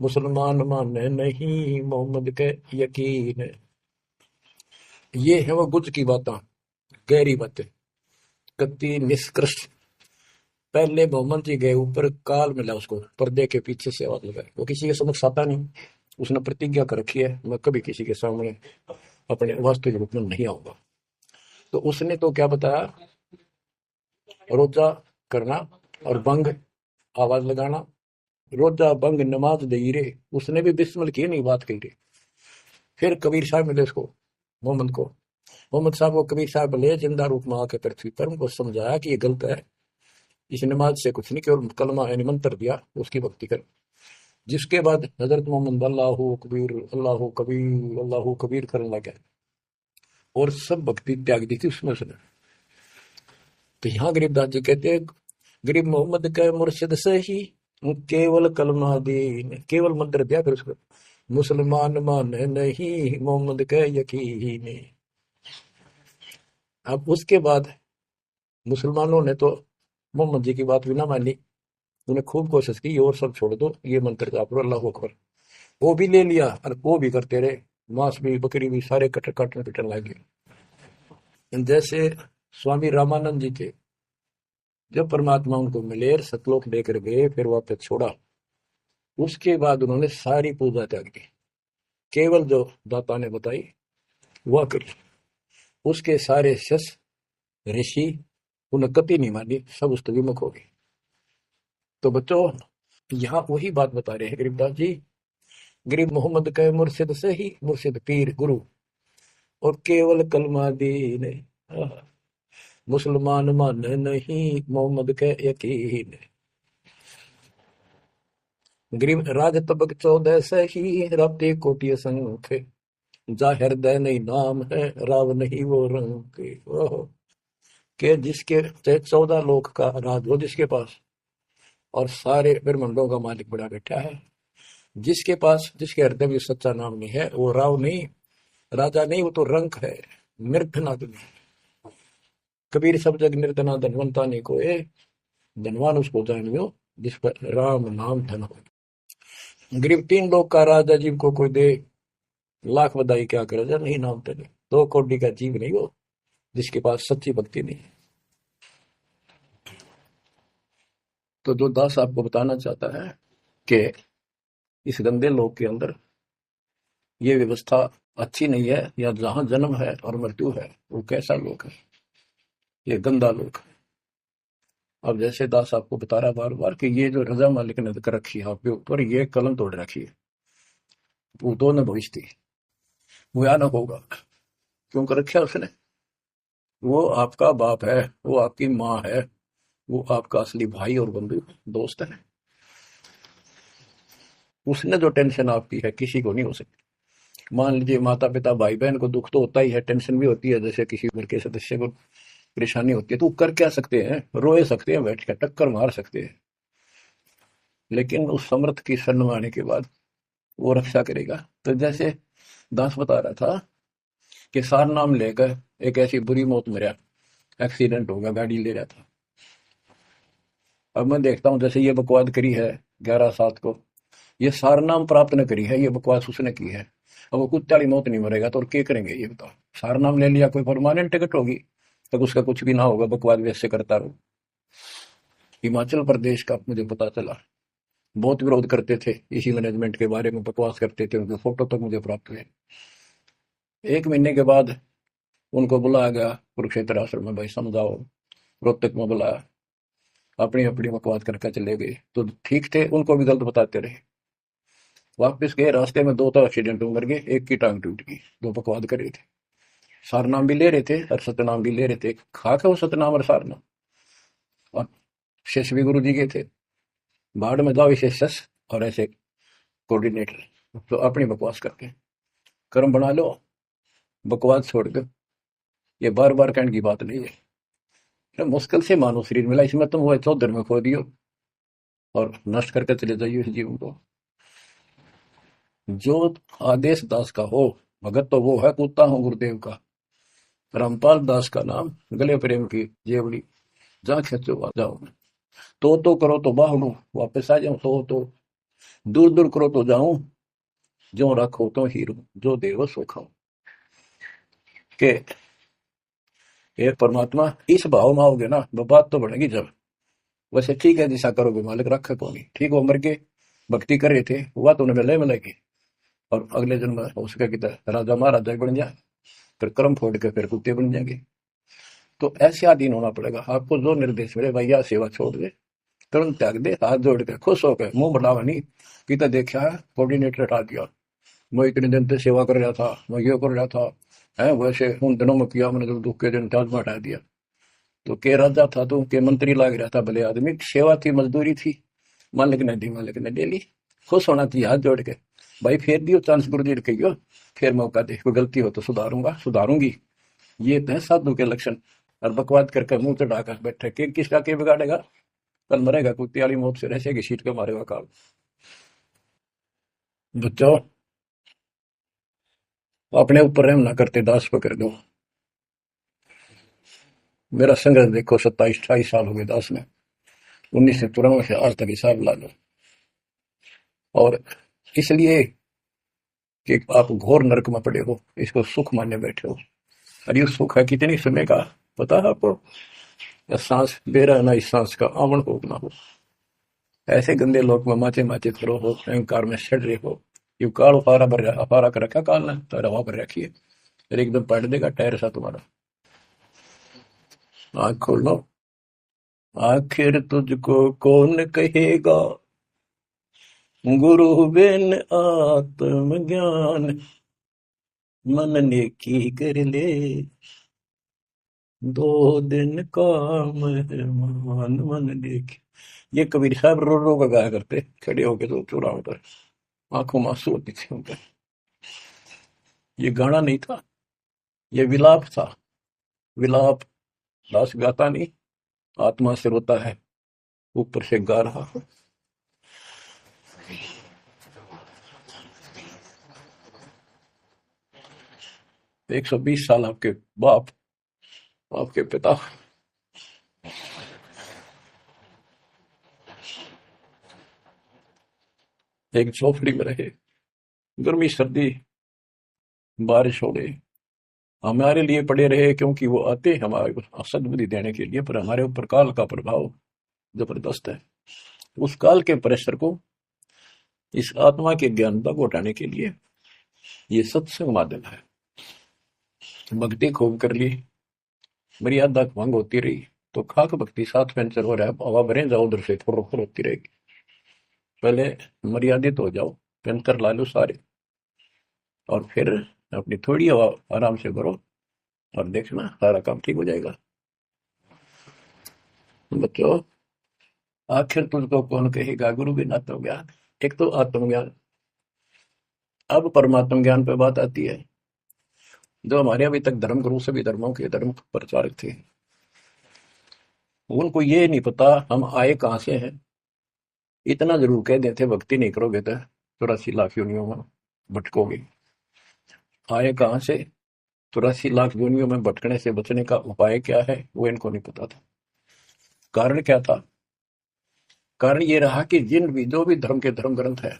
मुसलमान माने नहीं मोहम्मद के यकीन। ये है वो गुज की बातें, गहरी बातें, कति निष्कर्ष। पहले मोहम्मद जी गए ऊपर, काल मिला उसको, पर्दे के पीछे से आवाज लगाए, वो किसी के समक्ष आता नहीं, उसने प्रतिज्ञा कर रखी है मैं कभी किसी के सामने अपने वास्तविक रूप में नहीं आऊंगा। तो उसने तो क्या बताया, रोजा करना और बंग आवाज लगाना, रोजा बंग नमाज दई रे, उसने भी बिस्मिल की नहीं बात कही रे। फिर कबीर साहब मिले उसको, मोहम्मद को, मोहम्मद साहब को कबीर साहब ले जिंदा रूप में आके पृथ्वी पर उनको समझाया कि ये गलत है, इस नमाज से कुछ नहीं, केवल कलमा यानी मंत्र दिया, उसकी भक्ति कर। जिसके बाद हजरत मोहम्मद अल्लाह कबीर अल्लाह कबीर करने लगा और सब भक्ति त्याग दी थी उसमें उसने। तो यहाँ गरीबदास जी कहते हैं, गरीब मोहम्मद के मुर्शिद से ही केवल कलमा दीन, केवल मंत्र दिया, फिर उसको मुसलमान माने नहीं मोहम्मद के यकीन। अब उसके बाद मुसलमानों ने तो मोहम्मद जी की बात भी ना मानी, उन्हें खूब कोशिश की और सब छोड़ दो, ये मंत्र जाप लो अल्लाह अकबर, वो भी ले लिया और वो भी करते रहे, मांस भी बकरी भी सारे काटने पिटने लगे। जैसे स्वामी रामानंद जी थे, जब परमात्मा उनको मिले सतलोक लेकर गए, फिर वापस छोड़ा, उसके बाद उन्होंने सारी पूजा त्याग की, केवल जो दाता ने बताई वह करी। उसके सारे शस्त्र ऋषि उन्हें कति नहीं मानी, सब उस विमुख हो गए। तो बच्चों यहाँ वही बात बता रहे हैं गरीबदास जी, गरीब मोहम्मद के मुर्शिद से ही, मुर्शिद पीर गुरु, और केवल कलमा दीन, मुसलमान माने नहीं मोहम्मद के यकीन। गरीब राज तबक 14 से ही, राते कोटि संख, जा हृदय नहीं नाम है, राव नहीं वो रंग के जिसके 14 लोक का राज हो जिसके पास, और सारे ब्रह्मांडों का मालिक बड़ा बैठा है, जिसके पास, जिसके हृदय में सच्चा नाम नहीं है, वो राव नहीं, राजा नहीं, वो तो रंक है, निर्धनाद नहीं। कबीर सब जग निर्धना धनवंता नहीं कोई, धनवान उसको जानियो जिस पर राम नाम धन हो। गरीब 3 लोग का राजा जीव को कोई दे, लाख बधाई क्या करे जब नहीं नाम तेरे, 2 कोटि का जीव नहीं वो जिसके पास सच्ची भक्ति नहीं। तो जो दास आपको बताना चाहता है कि इस गंदे लोक के अंदर ये व्यवस्था अच्छी नहीं है, या जहां जन्म है और मृत्यु है वो कैसा लोक है, ये गंदा लोक है। अब जैसे दास आपको बता रहा बार बार कि ये जो रजा मालिक ने कर रखी है आपके ऊपर, ये कलम तोड़ रखी है, वो तो न भविष्य थी, भयानक होगा। क्यों कर रखा उसने, वो आपका बाप है, वो आपकी माँ है, वो आपका असली भाई और बंधु दोस्त है, उसने जो टेंशन आपकी है किसी को नहीं हो सकती। मान लीजिए माता पिता भाई बहन को दुख तो होता ही है, टेंशन भी होती है, जैसे किसी घर के सदस्य को परेशानी होती है, तो कर क्या सकते हैं, रोए सकते हैं, बैठ कर टक्कर मार सकते हैं, लेकिन उस समर्थ की शरण में आने के बाद वो रक्षा करेगा। तो जैसे दास बता रहा था कि सार नाम लेकर एक ऐसी बुरी मौत मरा, एक्सीडेंट हो गया, गाड़ी ले रहा था। अब मैं देखता हूँ जैसे ये बकवाद करी है 11/7 को, ये सार नाम प्राप्त न करी है, ये बकवास उसने की है। अब वो कुत्ते वाली मौत नहीं मरेगा तो और क्या करेंगे ये बताओ, सार नाम ले लिया, कोई परमानेंट टिकट होगी तब उसका कुछ भी ना होगा, बकवाद वैसे करता रहो। हिमाचल प्रदेश का मुझे पता चला, बहुत विरोध करते थे इसी मैनेजमेंट के बारे में, बकवास करते थे, उनके फोटो तक मुझे प्राप्त हुए। 1 महीने के बाद उनको बुलाया गया कुरुक्षेत्र आश्रम में, भाई समझाओ, रोहतक में बुलाया, अपनी अपनी बकवास करके चले गए। तो ठीक थे, उनको भी गलत बताते रहे। वापस गए, रास्ते में 2 तो एक्सीडेंट मर गए, एक की टांग टूट गई, 2 बकवाद कर रहे थे, सार नाम भी ले रहे थे और सतनाम भी ले रहे थे, खा के वो सतनाम और सार नाम। और शेष भी गुरु जी के थे, बाढ़ में जाओ विशेष और ऐसे कोऑर्डिनेटर, तो अपनी बकवास करके कर्म बना लो, बकवास छोड़ दो। ये बार बार कहने की बात नहीं है। तो मुश्किल से मानव शरीर मिला, इसमें तुम वो चौधर में खो दियो और नष्ट करके चले जाइए इस जीवन को। जो आदेश दास का हो भगत, तो वो है कुत्ता हूँ गुरुदेव का। रामपाल दास का नाम, गले प्रेम की जेवड़ी, जहाँ खेचो आ जाओ। तो करो तो बाहू वापस आ जाऊं, तो दूर दूर करो तो जाऊं, जो रखो तो हीरो, जो देव सो खाओ। के ये परमात्मा इस भाव में आओगे ना, वो बात तो बढ़ेगी जब। वैसे ठीक है, दिशा करोगे मालिक रखे को नहीं, ठीक वो मर के भक्ति कर रहे थे, हुआ तो उन्हें मिले मिलेगी, और अगले जन्म में हो सके कि राजा महाराजा बन जाए, फिर कर्म फोड़ के फिर कुत्ते बन जाएंगे। तो ऐसे अधीन होना पड़ेगा आपको। जो निर्देश मिले भैया, सेवा छोड़ दे, तुरंत त्याग दे, हाथ जोड़ के खुश होकर, मुंह बढ़ावा नहीं कि तो देखा है कोऑर्डिनेटर हटा दिया, मैं इतने दिन से सेवा कर रहा था, मैं ये कर रहा था, है वैसे उन दिनों में किया मैंने, जब दुख के दिन त्याग में हटा दिया। तो के राजा था तो के मंत्री लाग रहा था, भले आदमी, सेवा थी, मजदूरी थी, मालिक ने दी, मालिक ने ले ली। खुश होना चाहिए हाथ जोड़ के, भाई फेर दियो चांस, गुरु जी ने कहियो, फिर मौका दे, कोई गलती हो तो सुधारूंगा, सुधारूंगी। ये है साधु के लक्षण। और बकवाद करके मुंह चढ़ाकर बैठे, के किसका के बिगाड़ेगा, कल मरेगा कुत्ते वाली मौत से, रहसेगी सीट के मारेगा काल। बच्चों, अपने ऊपर रहम ना करते, दास पकड़ दो। मेरा संघर्ष देखो, 27-28 साल हो गए दास में, 1994 से आज तक हिसाब ला लो। और इसलिए कि आप घोर नरक में पड़े हो, इसको सुख मानने बैठे हो। और ये सुख है कितनी समय का पता है आपको? या सांस बेरा ना, इस सांस का आवन हो ना हो। ऐसे गंदे लोग में माचे माचे खड़ो हो, अहंकार में सड़ रहे हो। यू काल अपारा कर रखा काल ने, तो हवा पर रखिए, फिर एकदम पलट देगा टायर सा तुम्हारा। आँख खोल लो, आखिर तुझको कौन कहेगा, गुरु बिन आत्मज्ञान, मन नेकी कर ले, 2 दिन का मेहमान, मन नेकी। ये कबीर साहब रो रो का गाया करते, खड़े होके तो चौराहों पर, आंखों में आंसू होती थी उनके। ये गाना नहीं था, ये विलाप था। विलाप दास गाता नहीं, आत्मा से रोता है, ऊपर से गा रहा है। 120 साल आपके बाप, आपके पिता एक झोपड़ी में रहे, गर्मी सर्दी बारिश हो गई, हमारे लिए पड़े रहे, क्योंकि वो आते हमारे को सद्बुद्धि देने के लिए, पर हमारे ऊपर काल का प्रभाव जबरदस्त है। उस काल के प्रेशर को इस आत्मा के ज्ञानता को हटाने के लिए ये सत्संग माध्यम है। भक्ति खूब कर ली, मर्यादा भंग होती रही, तो खाक भक्ति साथ पंचर हो रहा है, हवा भरे जाओ उधर से, फुर फुर होती रहेगी। पहले मर्यादित हो जाओ, पंचर ला लो सारे, और फिर अपनी थोड़ी हवा आराम से भरो, और देखना सारा काम ठीक हो जाएगा। बच्चों, आखिर तुझको कौन कहेगा, गुरु बिन आत्मज्ञान। एक तो आत्मज्ञान, अब परमात्म ज्ञान पे बात आती है। जो हमारे अभी तक धर्म गुरु, सभी धर्मों के धर्म प्रचारक थे, उनको ये नहीं पता हम आए कहां से हैं। इतना जरूर कह देते, भक्ति नहीं करोगे तो 84 लाख योनियों में भटकोगे। आए कहां से, 84 लाख योनियों में भटकने से बचने का उपाय क्या है, वो इनको नहीं पता था। कारण क्या था? कारण ये रहा कि जिन भी जो भी धर्म के धर्म ग्रंथ है,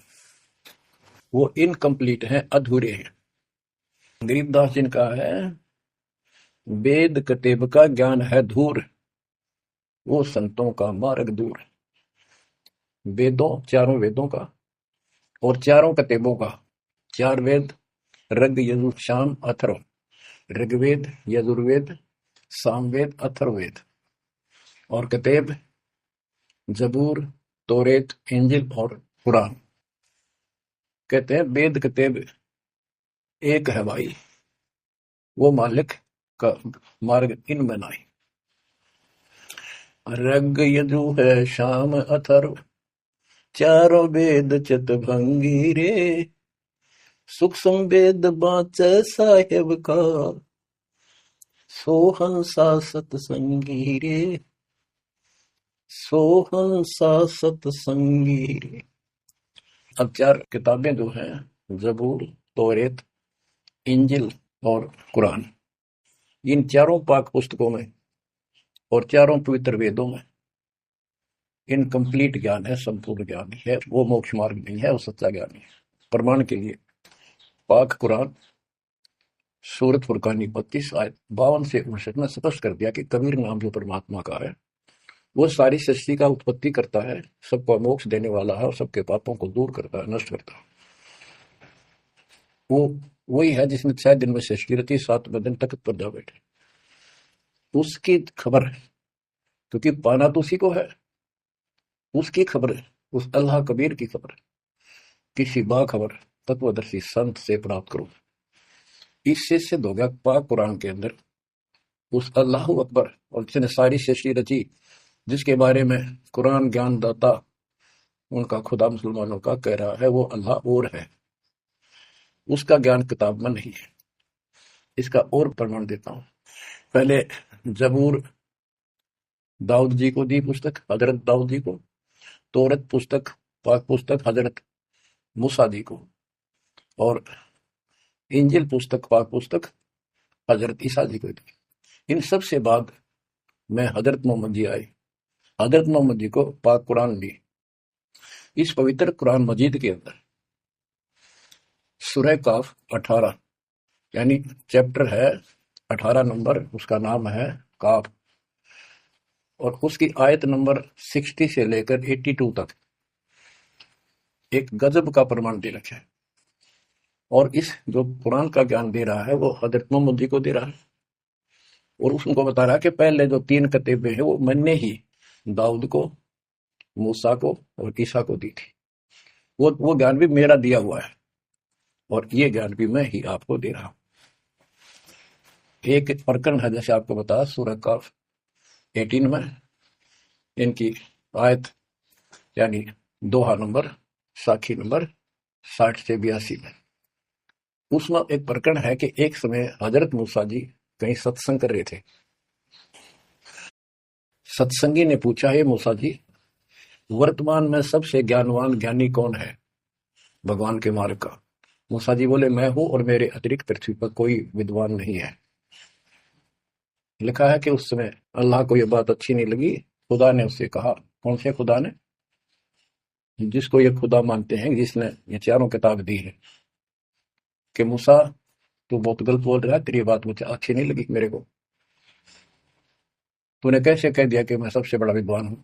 वो इनकम्प्लीट हैं, अधूरे हैं। गरीबदास जिनका है, वेद कतेब का ज्ञान है धूर, वो संतों का मार्ग दूर। वेदों, चारों वेदों का और चारों कतेबों का, 4 वेद, ऋग यजुर साम अथर्व, ऋग्वेद, यजुर्वेद, सामवेद, अथर्ववेद, और कतेब जबूर, तोरेत, इंजिल और कुरान। कहते हैं वेद कतेब एक है भाई, वो मालिक का मार्ग इनमें नहीं। ऋग यजु है शाम अथर्व, चारों वेद चित भंगी रे, सूक्ष्म वेद बाँचै साहेब का, सोहन सा सतसंगी रे, सोहन सा सतसंगी रे। अब चार किताबें जो हैं, जबूर, तौरेत, इंजिल और कुरान, इन चारों पाक पुस्तकों में और चारों पवित्र वेदों में इनकम्प्लीट ज्ञान है, संपूर्ण ज्ञान है, वो मोक्ष मार्ग नहीं है, वो सच्चा ज्ञान है। प्रमाण के लिए पाक कुरान सूरत फुरकानी 32 आयत 52 से 59 में स्पष्ट कर दिया कि कबीर नाम जो परमात्मा का है, वो सारी सृष्टि का उत्पत्ति करता है, सबको मोक्ष देने वाला है और सबके पापों को दूर करता है, नष्ट करता है। वो वही है जिसने 6 दिन में सृष्टि रची, 7वें दिन तख्त पर जा बैठे। उसकी खबर है, क्योंकि पाना तो उसी को है, उसकी खबर है, उस अल्लाह कबीर की खबर है। किसी बाखबर तत्वदर्शी संत से प्राप्त करो। इससे सिद्ध हो गया पाक कुरान के अंदर उस अल्लाह अकबर और जिसने सारी सृष्टि रची, जिसके बारे में कुरान ज्ञान दाता उनका खुदा मुसलमानों का कह रहा है वो अल्लाह और है, उसका ज्ञान किताब में नहीं है। इसका और प्रमाण देता हूं। पहले जबूर दाऊद जी को दी पुस्तक, हजरत दाऊद जी को। तौरत पुस्तक, पाक पुस्तक हजरत मूसा जी को। और इंजिल पुस्तक, पाक पुस्तक हजरत ईसा जी को दी। इन सब से बाद में हजरत मोहम्मद जी आए। हजरत मोहम्मद जी को पाक कुरान दी। इस पवित्र कुरान मजीद के अंदर सूरह काफ 18 यानी चैप्टर है 18 नंबर, उसका नाम है काफ, और उसकी आयत नंबर 60 से लेकर 82 तक एक गजब का प्रमाण दे रखा है। और इस जो कुरान का ज्ञान दे रहा है वो हजरत मोहम्मद जी को दे रहा है, और उसको बता रहा है कि पहले जो 3 किताबें हैं वो मैंने ही दाऊद को, मूसा को और ईसा को दी थी। वो ज्ञान भी मेरा दिया हुआ है, और ये ज्ञान भी मैं ही आपको दे रहा हूं। एक प्रकरण है, जैसे आपको बताया सूरह काफ 18 में, इनकी आयत यानी दोहा नंबर, साखी नंबर 60 से 82 में, उसमें एक प्रकरण है कि एक समय हजरत मूसा जी कहीं सत्संग कर रहे थे। सत्संगी ने पूछा, हे मूसा जी, वर्तमान में सबसे ज्ञानवान ज्ञानी कौन है भगवान के मार्ग का? मूसा जी बोले, मैं हूं और मेरे अतिरिक्त पृथ्वी पर कोई विद्वान नहीं है। लिखा है कि उस समय अल्लाह को यह बात अच्छी नहीं लगी। खुदा ने उससे कहा, कौन से खुदा ने? जिसको ये खुदा मानते हैं, जिसने ये चारों किताब दी है, कि मूसा तू बहुत गलत बोल रहा है, तेरी बात मुझे अच्छी नहीं लगी। मेरे को तूने कैसे कह दिया कि मैं सबसे बड़ा विद्वान हूं?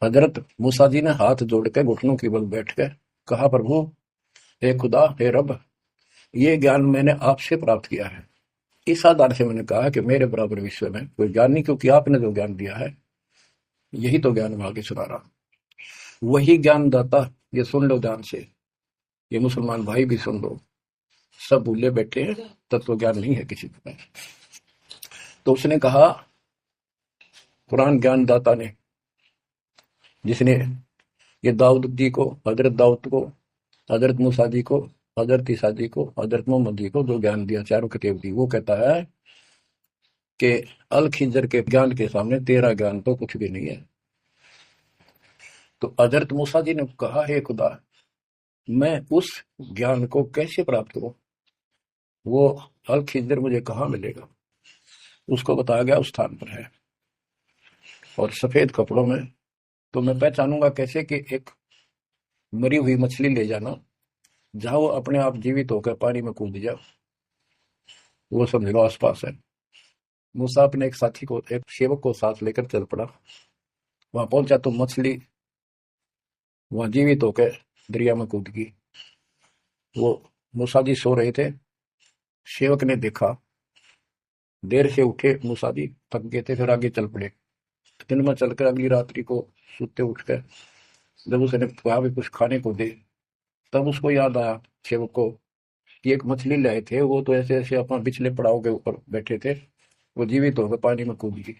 हजरत मूसा जी ने हाथ जोड़ के घुटनों की बल बैठ के कहा, प्रभु, हे खुदा, हे रब, ये ज्ञान मैंने आपसे प्राप्त किया है। इस आधार से मैंने कहा कि मेरे बराबर विश्व में कोई ज्ञान नहीं, क्योंकि आपने जो ज्ञान दिया है यही तो ज्ञान मैं आगे सुना रहा हूं। वही ज्ञान दाता, ये सुन लो ध्यान से, ये मुसलमान भाई भी सुन लो, सब भूले बैठे हैं, तत्व ज्ञान नहीं है किसी के पास। तो उसने कहा, कुरान ज्ञान दाता ने, जिसने ये दाऊद जी को, हजरत दाऊद को, हजरत मूसा जी को, हजरत ईसा जी को, हजरत मोहम्मद जी को जो ज्ञान दिया, चारों किताब दी, वो कहता है कि अल खिजर के ज्ञान के सामने तेरा ज्ञान तो कुछ भी नहीं है। तो हजरत मूसा जी ने कहा, हे खुदा, मैं उस ज्ञान को कैसे प्राप्त करूं? वो अल खिजर मुझे कहाँ मिलेगा? उसको बताया गया उस स्थान पर है, और सफेद कपड़ों में। तो मैं पहचानूंगा कैसे कि एक मरी हुई मछली ले जाना, जहां वो अपने आप जीवित होकर पानी में कूद जाए, वो समझ लो आसपास है। मूसा अपने एक साथी को, एक सेवक को साथ लेकर चल पड़ा। वहां पहुंचा तो मछली वहां जीवित होकर दरिया में कूद गई। वो मूसा जी सो रहे थे, सेवक ने देखा, देर से उठे मूसा जी, थक गए थे, फिर आगे चल पड़े। दिन में चलकर अगली रात्रि को सुते उठकर जब उसने कहा भी कुछ खाने को दे, तब उसको याद आया सेवक को कि एक मछली लाए थे, वो तो ऐसे ऐसे अपना पिछले पड़ाव के ऊपर बैठे थे, वो जीवित होकर पानी में कूद गई।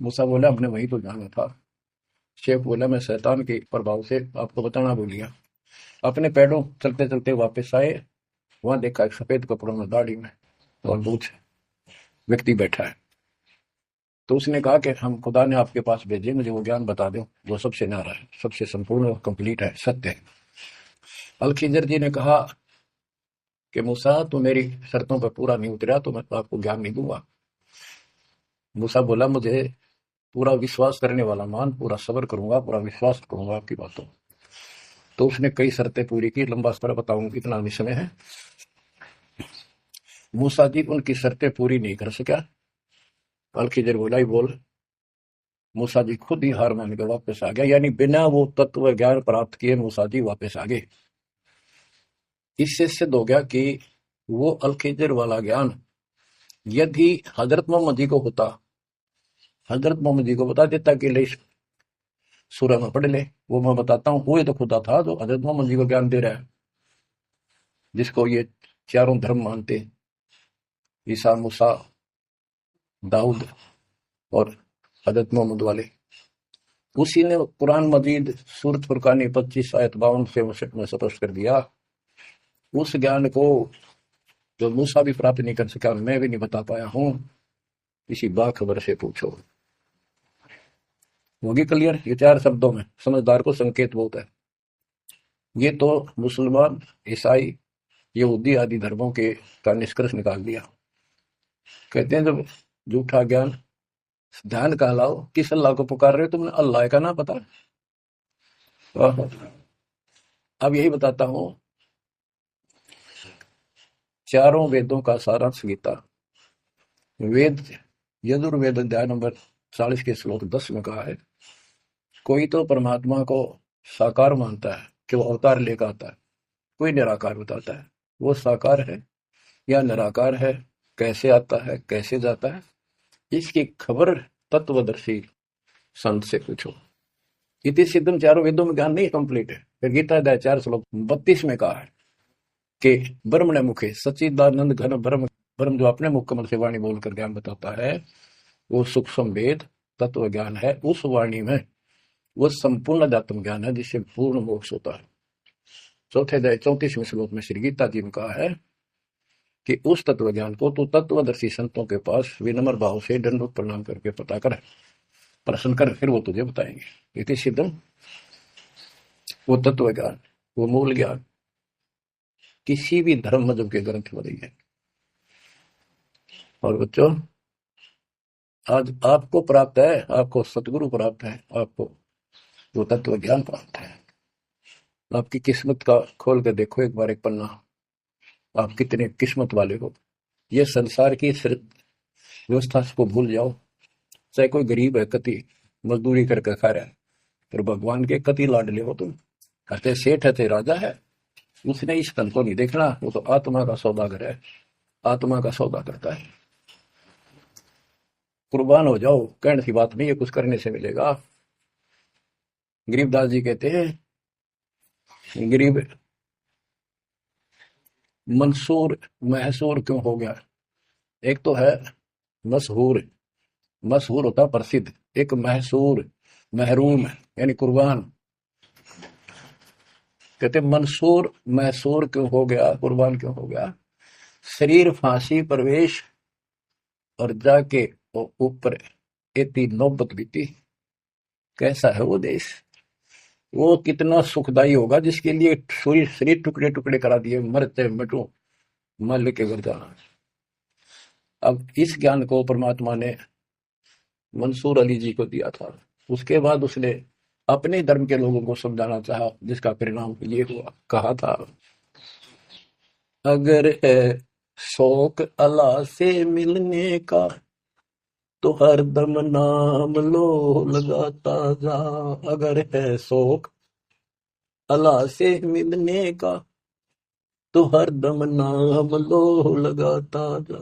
मूसा बोला, हमने वही तो जाना था, शेख बोला, मैं शैतान के प्रभाव से आपको बताना भूल गया। अपने पैरों चलते चलते वापस आए, वहां देखा एक सफेद कपड़ों में, दाढ़ी में और मूछ व्यक्ति बैठा है। तो उसने कहा कि हम खुदा ने आपके पास भेजे, मुझे वो ज्ञान बता दो जो सबसे न्यारा है, सबसे संपूर्ण और कंप्लीट है, सत्य है। अल खिजर जी ने कहा कि मूसा, तो मेरी शर्तों पर पूरा नहीं उतरा तो मैं तो आपको ज्ञान नहीं दूंगा। मूसा बोला, मुझे पूरा विश्वास करने वाला मान, पूरा सब्र करूंगा, पूरा विश्वास करूंगा आपकी बातों। तो उसने कई शर्तें पूरी की, लंबा सफर बताऊंगा, इतना भी समय है। मूसा जी उनकी शर्तें पूरी नहीं कर सका। अल खिजर बोला, ही बोल। मूसा जी खुद ही हार मान के वापस आ गया, यानी बिना वो तत्व ज्ञान प्राप्त किए मूसा जी वापस आ गए। इससे सिद्ध हो गया कि वो अल खिजर वाला ज्ञान यदि हजरत मोहम्मद जी को होता, हजरत मोहम्मद जी को बता देता कि ले सूरह में पढ़ ले, वो मैं बताता हूँ, वो ही तो खुदा था जो हजरत मोहम्मद जी को ज्ञान दे रहा है, जिसको ये चारों धर्म मानते, ईसा, मूसा, दाऊद और हजरत मोहम्मद वाले। उसी ने कुरान मजीद सूरत फुरकानी 25 आयत 52 से में स्पष्ट कर दिया। उस ज्ञान को जो मूसा भी प्राप्त नहीं कर सका, मैं भी नहीं बता पाया हूँ, इसी बाखबर से पूछो। होगी क्लियर? ये 4 शब्दों में समझदार को संकेत बहुत है। ये तो मुसलमान, ईसाई, यहूदी आदि धर्मों के का निष्कर्ष निकाल दिया। कहते हैं जब झूठा ज्ञान, ध्यान का लाओ, किस अल्लाह को पुकार रहे हो तुमने? अल्लाह का ना पता। अब यही बताता हूँ, चारों वेदों का सारांश गीता। वेद यजुर्वेद अध्याय नंबर 40 के श्लोक 10 में कहा है, कोई तो परमात्मा को साकार मानता है कि वो अवतार लेकर आता है, कोई निराकार बताता है। वो साकार है या निराकार है, कैसे आता है, कैसे जाता है, इसकी खबर तत्वदर्शी संत से पूछो। इति सिद्धम, चारों वेदों में ज्ञान नहीं कंप्लीट है। फिर गीता अध्याय 4 श्लोक 32 में कहा है कि ब्रह्म ने मुखे सच्चिदानंद घन ब्रह्म, ब्रह्म जो अपने मुख कमल से वाणी बोलकर ज्ञान बताता है, वो सूक्ष्म वेद तत्व ज्ञान है। उस वाणी में वो संपूर्ण अध्यात्म ज्ञान है जिससे पूर्ण मोक्ष होता है। चौथे अध्याय 34वें श्लोक में श्री गीता जी ने कहा है कि उस तत्व ज्ञान को तो तत्वदर्शी संतों के पास विनम्र भाव से दंडवत प्रणाम करके पता कर, प्रश्न कर, फिर वो तुझे बताएंगे। इति सिद्धम, वो तत्व ज्ञान, वो मूल ज्ञान किसी भी धर्म मजहब के ग्रंथ में नहीं है। और बच्चों, आज आपको प्राप्त है, आपको सतगुरु प्राप्त है, आपको वो तत्व ज्ञान प्राप्त है। आपकी किस्मत का खोल कर देखो एक बार एक पन्ना, आप कितने किस्मत वाले हो। ये संसार की व्यवस्था को भूल जाओ। चाहे कोई गरीब है, कति मजदूरी करके खा रहा है, फिर भगवान के कति लाडले हो तुम। कहते सेठ है, थे राजा है, उसने इस धन को नहीं देखना, वो तो आत्मा का सौदागर है, आत्मा का सौदा करता है। कुर्बान हो जाओ, कहने की बात नहीं है, कुछ करने से मिलेगा। गरीबदास जी कहते हैं, गरीब मंसूर महसूर क्यों हो गया? एक तो है मशहूर, मशहूर होता प्रसिद्ध, एक महसूर महरूम यानी कुर्बान। कहते मंसूर महसूर क्यों हो गया, कुर्बान क्यों हो गया? शरीर फांसी प्रवेश और जाके ऊपर इतनी नौबत बीती। कैसा है वो देश? वो कितना सुखदाई होगा जिसके लिए शरीर टुकड़े टुकड़े करा दिए, मरते मिटो मल के घर जाना। अब इस ज्ञान को परमात्मा ने मंसूर अली जी को दिया था, उसके बाद उसने अपने धर्म के लोगों को समझाना चाहा, जिसका परिणाम ये हुआ। कहा था, अगर है शौक अल्लाह से मिलने का तो हर दम नाम लो लगाता जा। अगर है शौक अल्लाह से मिलने का तो हर दम नाम लो लगाता जा।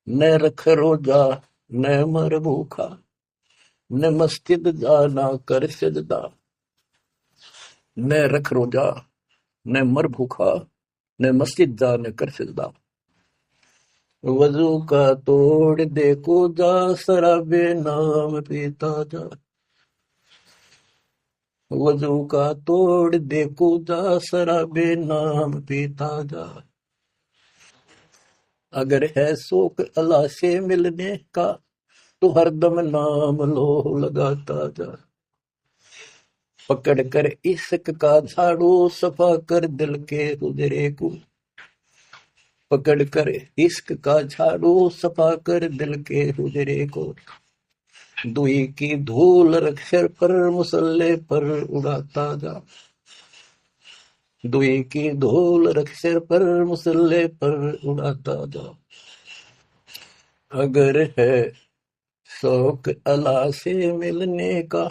न रख रोजा न मर भूखा, न मस्जिद जाना कर सजदा। न रख रोजा न मर भूखा, न मस्जिद जाना कर सजदा। वजू का तोड़ दे को जा, शराबे नाम पीता जा। वजू का तोड़ दे कूदा शराबे नाम पीता जा। अगर है शौक अल्लाह से मिलने का तो हरदम नाम लो लगाता जा। पकड़ कर इश्क का झाड़ू सफा कर दिल के उजरे को। पकड़ कर इश्क का झाड़ू सफा कर दिल के उजरे को। दुई की धूल रख सिर पर मुसल्ले पर उड़ाता जा। दुई की धूल रख सिर पर मुसल्ले पर उड़ाता जा। अगर है शौक अल्लाह से मिलने का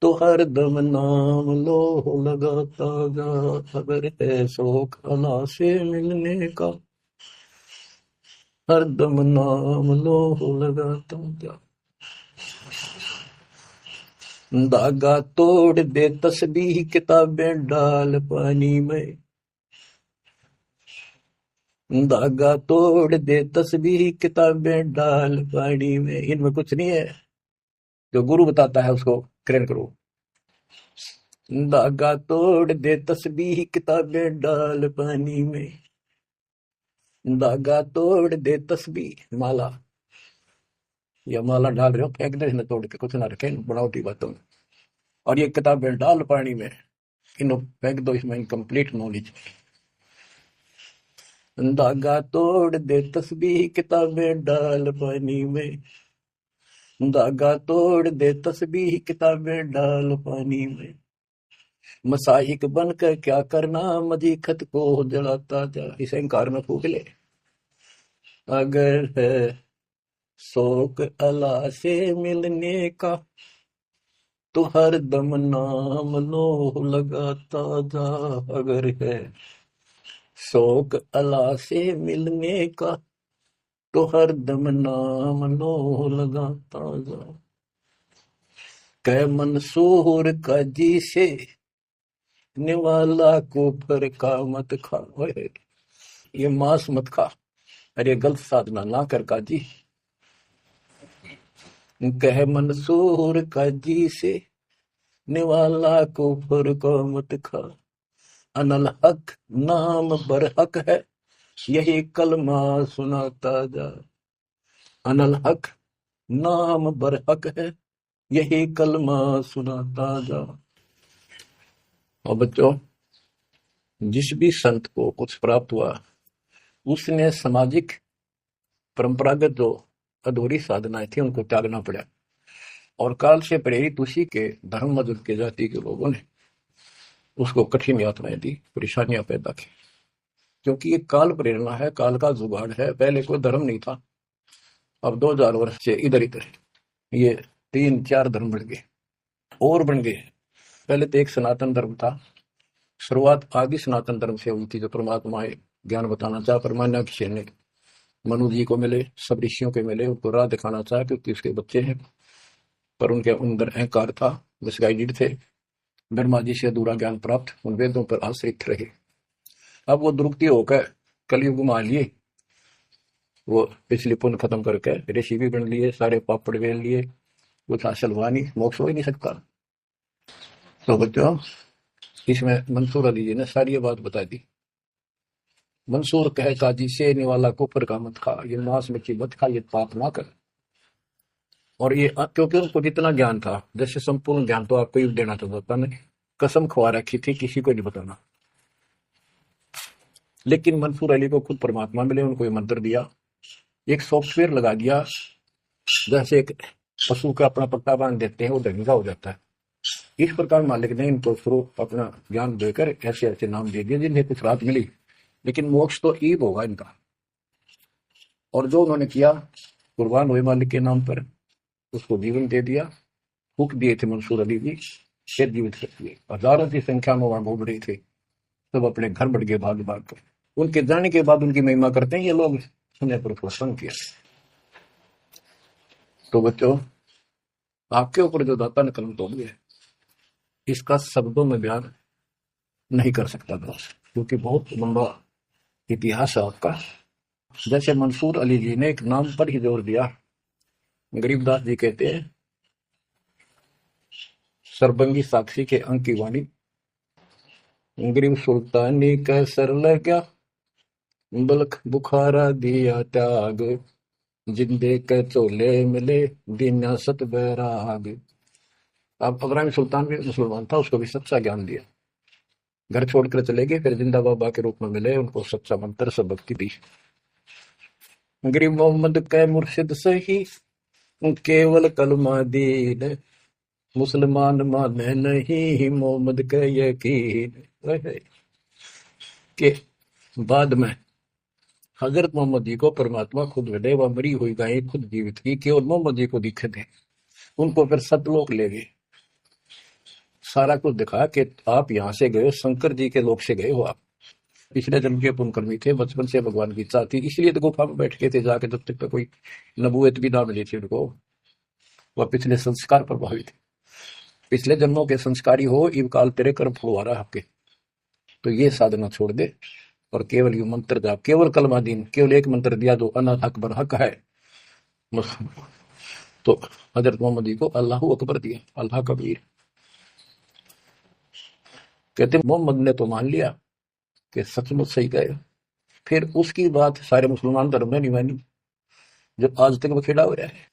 तो हर दम नाम लो लगाता जा। अगर है शौक अल्लाह से मिलने का हर दम नाम लो लगाता जा। धागा तोड़ दे तस्बीह किताबें डाल पानी में। धागा तोड़ दे तस्बीह किताबें डाल पानी में। इनमें कुछ नहीं है, जो गुरु बताता है उसको ग्रहण करो। धागा तोड़ दे तस्बीह किताबें डाल पानी में। धागा तोड़ दे तस्बीह माला, या माला डाल रहे हो फेंक दे इसने तोड़ के, कुछ ना रखे बनावटी बातों में। और ये किताबें डाल पानी में, इन्हों फेंक दो, इसमें इनकम्प्लीट नॉलेज। धागा तोड़ दे तस्बीह किताबें डाल पानी में। धागा तोड़ दे तस्बीह किताबें डाल पानी में। मसाइक बनकर क्या करना मजीखत को जलाता जा। इसे इंकार में फूक ले। अगर है शौक अल्लाह से मिलने का तो हर दम नाम लो लगाता जा। अगर है शौक अल्लाह से मिलने का तो हर दम नाम लो लगाता जा। कै मंसूर का जी से निवाला को पर का मत खा। ओए, ये मांस मत खा, अरे गलत साधना ना कर काजी। कह मंसूर काजी से निवाला को पर का मत खा। अनल हक नाम बर हक है यही कलमा सुनाता जा। अनल हक नाम बर हक है यही कलमा सुनाता जा। और बच्चों, जिस भी संत को कुछ प्राप्त हुआ उसने सामाजिक परंपरागत जो अधूरी साधनाएं थी उनको त्यागना पड़ा। और काल से प्रेरित उसी के धर्म मजहब के जाति के लोगों ने उसको कठिन यातनाएं दी, परेशानियां पैदा की। क्योंकि ये काल प्रेरणा है, काल का जुगाड़ है। पहले कोई धर्म नहीं था, अब 2000 वर्ष से इधर इधर ये 3-4 धर्म बढ़ गए और बन गए। पहले तो एक सनातन धर्म था, शुरुआत आदि सनातन धर्म से हुई थी, जो परमात्मा ज्ञान बताना चाह परमान्या किसी ने मनु जी को मिले, सब ऋषियों के मिले, उनको राह दिखाना चाह क्योंकि उसके बच्चे हैं, पर उनके अंदर अहंकार था, मिसगाइडेड थे। ब्रह्मा जी से अधूरा ज्ञान प्राप्त, उन वेदों पर आश्रित रहे। अब वो दुरुक्ति होकर कलयुग में आ लिए, वो पिछले पुण्य खत्म करके ऋषि भी बन लिए, सारे पापड़ बेल लिए, कुछ हासिल हुआ नहीं, मोक्ष हो ही नहीं सकता। तो बच्चों, इसमें मंसूर अली जी ने सारी ये बात बता दी। मंसूर कहे काजी से निवाला कुफर का मत खा, ये मांस मच्छी मत खा, ये पाप ना कर। और ये क्योंकि उनको जितना ज्ञान था, जैसे संपूर्ण ज्ञान तो आपको ही देना चाहता नहीं, कसम खवा रखी थी किसी को नहीं बताना। लेकिन मंसूर अली को खुद परमात्मा मिले, उनको ये मंत्र दिया, एक सॉफ्टवेयर लगा दिया, जैसे एक पशु का अपना पट्टा बांध देते हैं वो ढंगा हो जाता है। इस प्रकार मालिक ने इनको स्वरूप अपना ज्ञान देकर ऐसे ऐसे नाम दे दिए जिन्हें कुछ राहत मिली, लेकिन मोक्ष तो ईब होगा इनका। और जो उन्होंने किया कुर्बान हुए मालिक के नाम पर, उसको जीवन दे दिया। हुक दिए थे मंसूर अली जी, फिर जीवित कर दिए। हजारों की संख्या में वहां घूम रहे थे, सब अपने घर बढ़ गए भाग भाग कर। उनके जाने के बाद उनकी महिमा करते हैं ये लोग, सुने पर उसको संग किया। तो बच्चों, आपके ऊपर जो दाता ने कलम तोड़ दिया, इसका शब्दों में बयान नहीं कर सकता दोस्त, क्योंकि बहुत लंबा इतिहास है आपका। जैसे मंसूर अली जी ने एक नाम पर ही जोर दिया। गरीबदास जी कहते हैं, सरबंगी साक्षी के अंक की वाणी। ग्रीव सुल्तानी का सर लगा, बलख बुखारा दिया त्याग, जिंदे के चोले मिले दीना सत बैराग। अब इब्राहिम सुल्तान भी मुसलमान था, उसको भी सच्चा ज्ञान दिया। घर छोड़कर चले गए, फिर जिंदा बाबा के रूप में मिले, उनको सच्चा मंत्र सब भक्ति दी। गरीब मोहम्मद के मुर्शिद सही, केवल कलमा दीन, मुसलमान माने नहीं मोहम्मद के यकीन। के बाद में हजरत मोहम्मद जी को परमात्मा खुद मिले, वह मरी हुई गायें खुद जीवित की, केवल मोहम्मद जी को दिखे थे। उनको फिर सतलोक ले गए, सारा कुछ दिखा कि आप यहाँ से गए, शंकर जी के लोक से गए हो आप, पिछले जन्म के पुण्यकर्मी थे, बचपन से भगवान की इच्छा थी, इसलिए तो गुफा में बैठ के थे जाके, जब तक पे कोई नबूवत भी ना मिली थी उनको। वह पिछले संस्कार प्रभावित थे, पिछले जन्मों के संस्कारी हो, इब काल तेरे कर्म फुलवारा आपके, तो ये साधना छोड़ दे और केवल यू मंत्र जाप, केवल कलमा दीन, केवल एक मंत्र दिया जो अना अकबर हक है। तो हजरत मोहम्मद जी को अल्लाह अकबर दिया, अल्लाह कबीर। कहते मोहम्मद ने तो मान लिया कि सचमुच सही गए, फिर उसकी बात सारे मुसलमान धर्म ने नहीं मानी, जो आज तक बखेड़ा हो रहा है।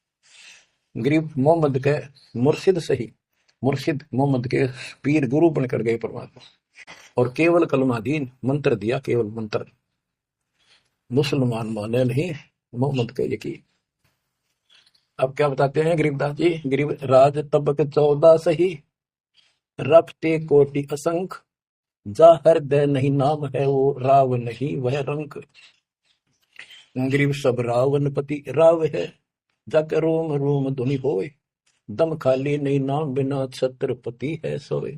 गरीब मोहम्मद के मुर्शिद सही, मुर्शिद मोहम्मद के पीर गुरु बनकर गए परमात्मा, और केवल कलमा दीन मंत्र दिया, केवल मंत्र, मुसलमान माने नहीं मोहम्मद के यकीन। अब क्या बताते हैं गरीबदास जी, गरीब राज तबक 14 सही, रफ्ते कोटि असंख, जा हृदय नहीं नाम है वो राव नहीं वह रंग। गरीब सब रावण पति राव है, जग रोम रोम धुनि होए, दम खाली नहीं नाम बिना छत्रपति है सोए।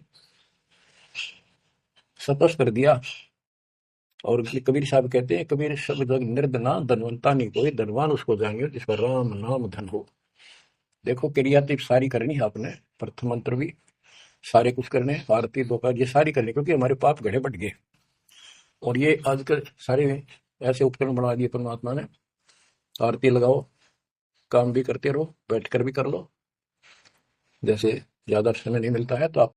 सतस कर दिया। और कबीर साहब कहते हैं, कबीर सब जग निर्धना, धनवंता नहीं कोई, धनवान उसको जाएंगे जिस पर राम नाम धन हो। देखो क्रिया तो सारी करनी है आपने, प्रथम मंत्र भी सारे कुछ करने, आरती दोपहर ये सारी करनी, क्योंकि हमारे पाप घड़े बढ़ गए, और ये आजकल सारे ऐसे उपकरण बना दिए परमात्मा ने। आरती लगाओ, काम भी करते रहो, बैठकर भी कर लो, जैसे ज्यादा समय नहीं मिलता है तो आप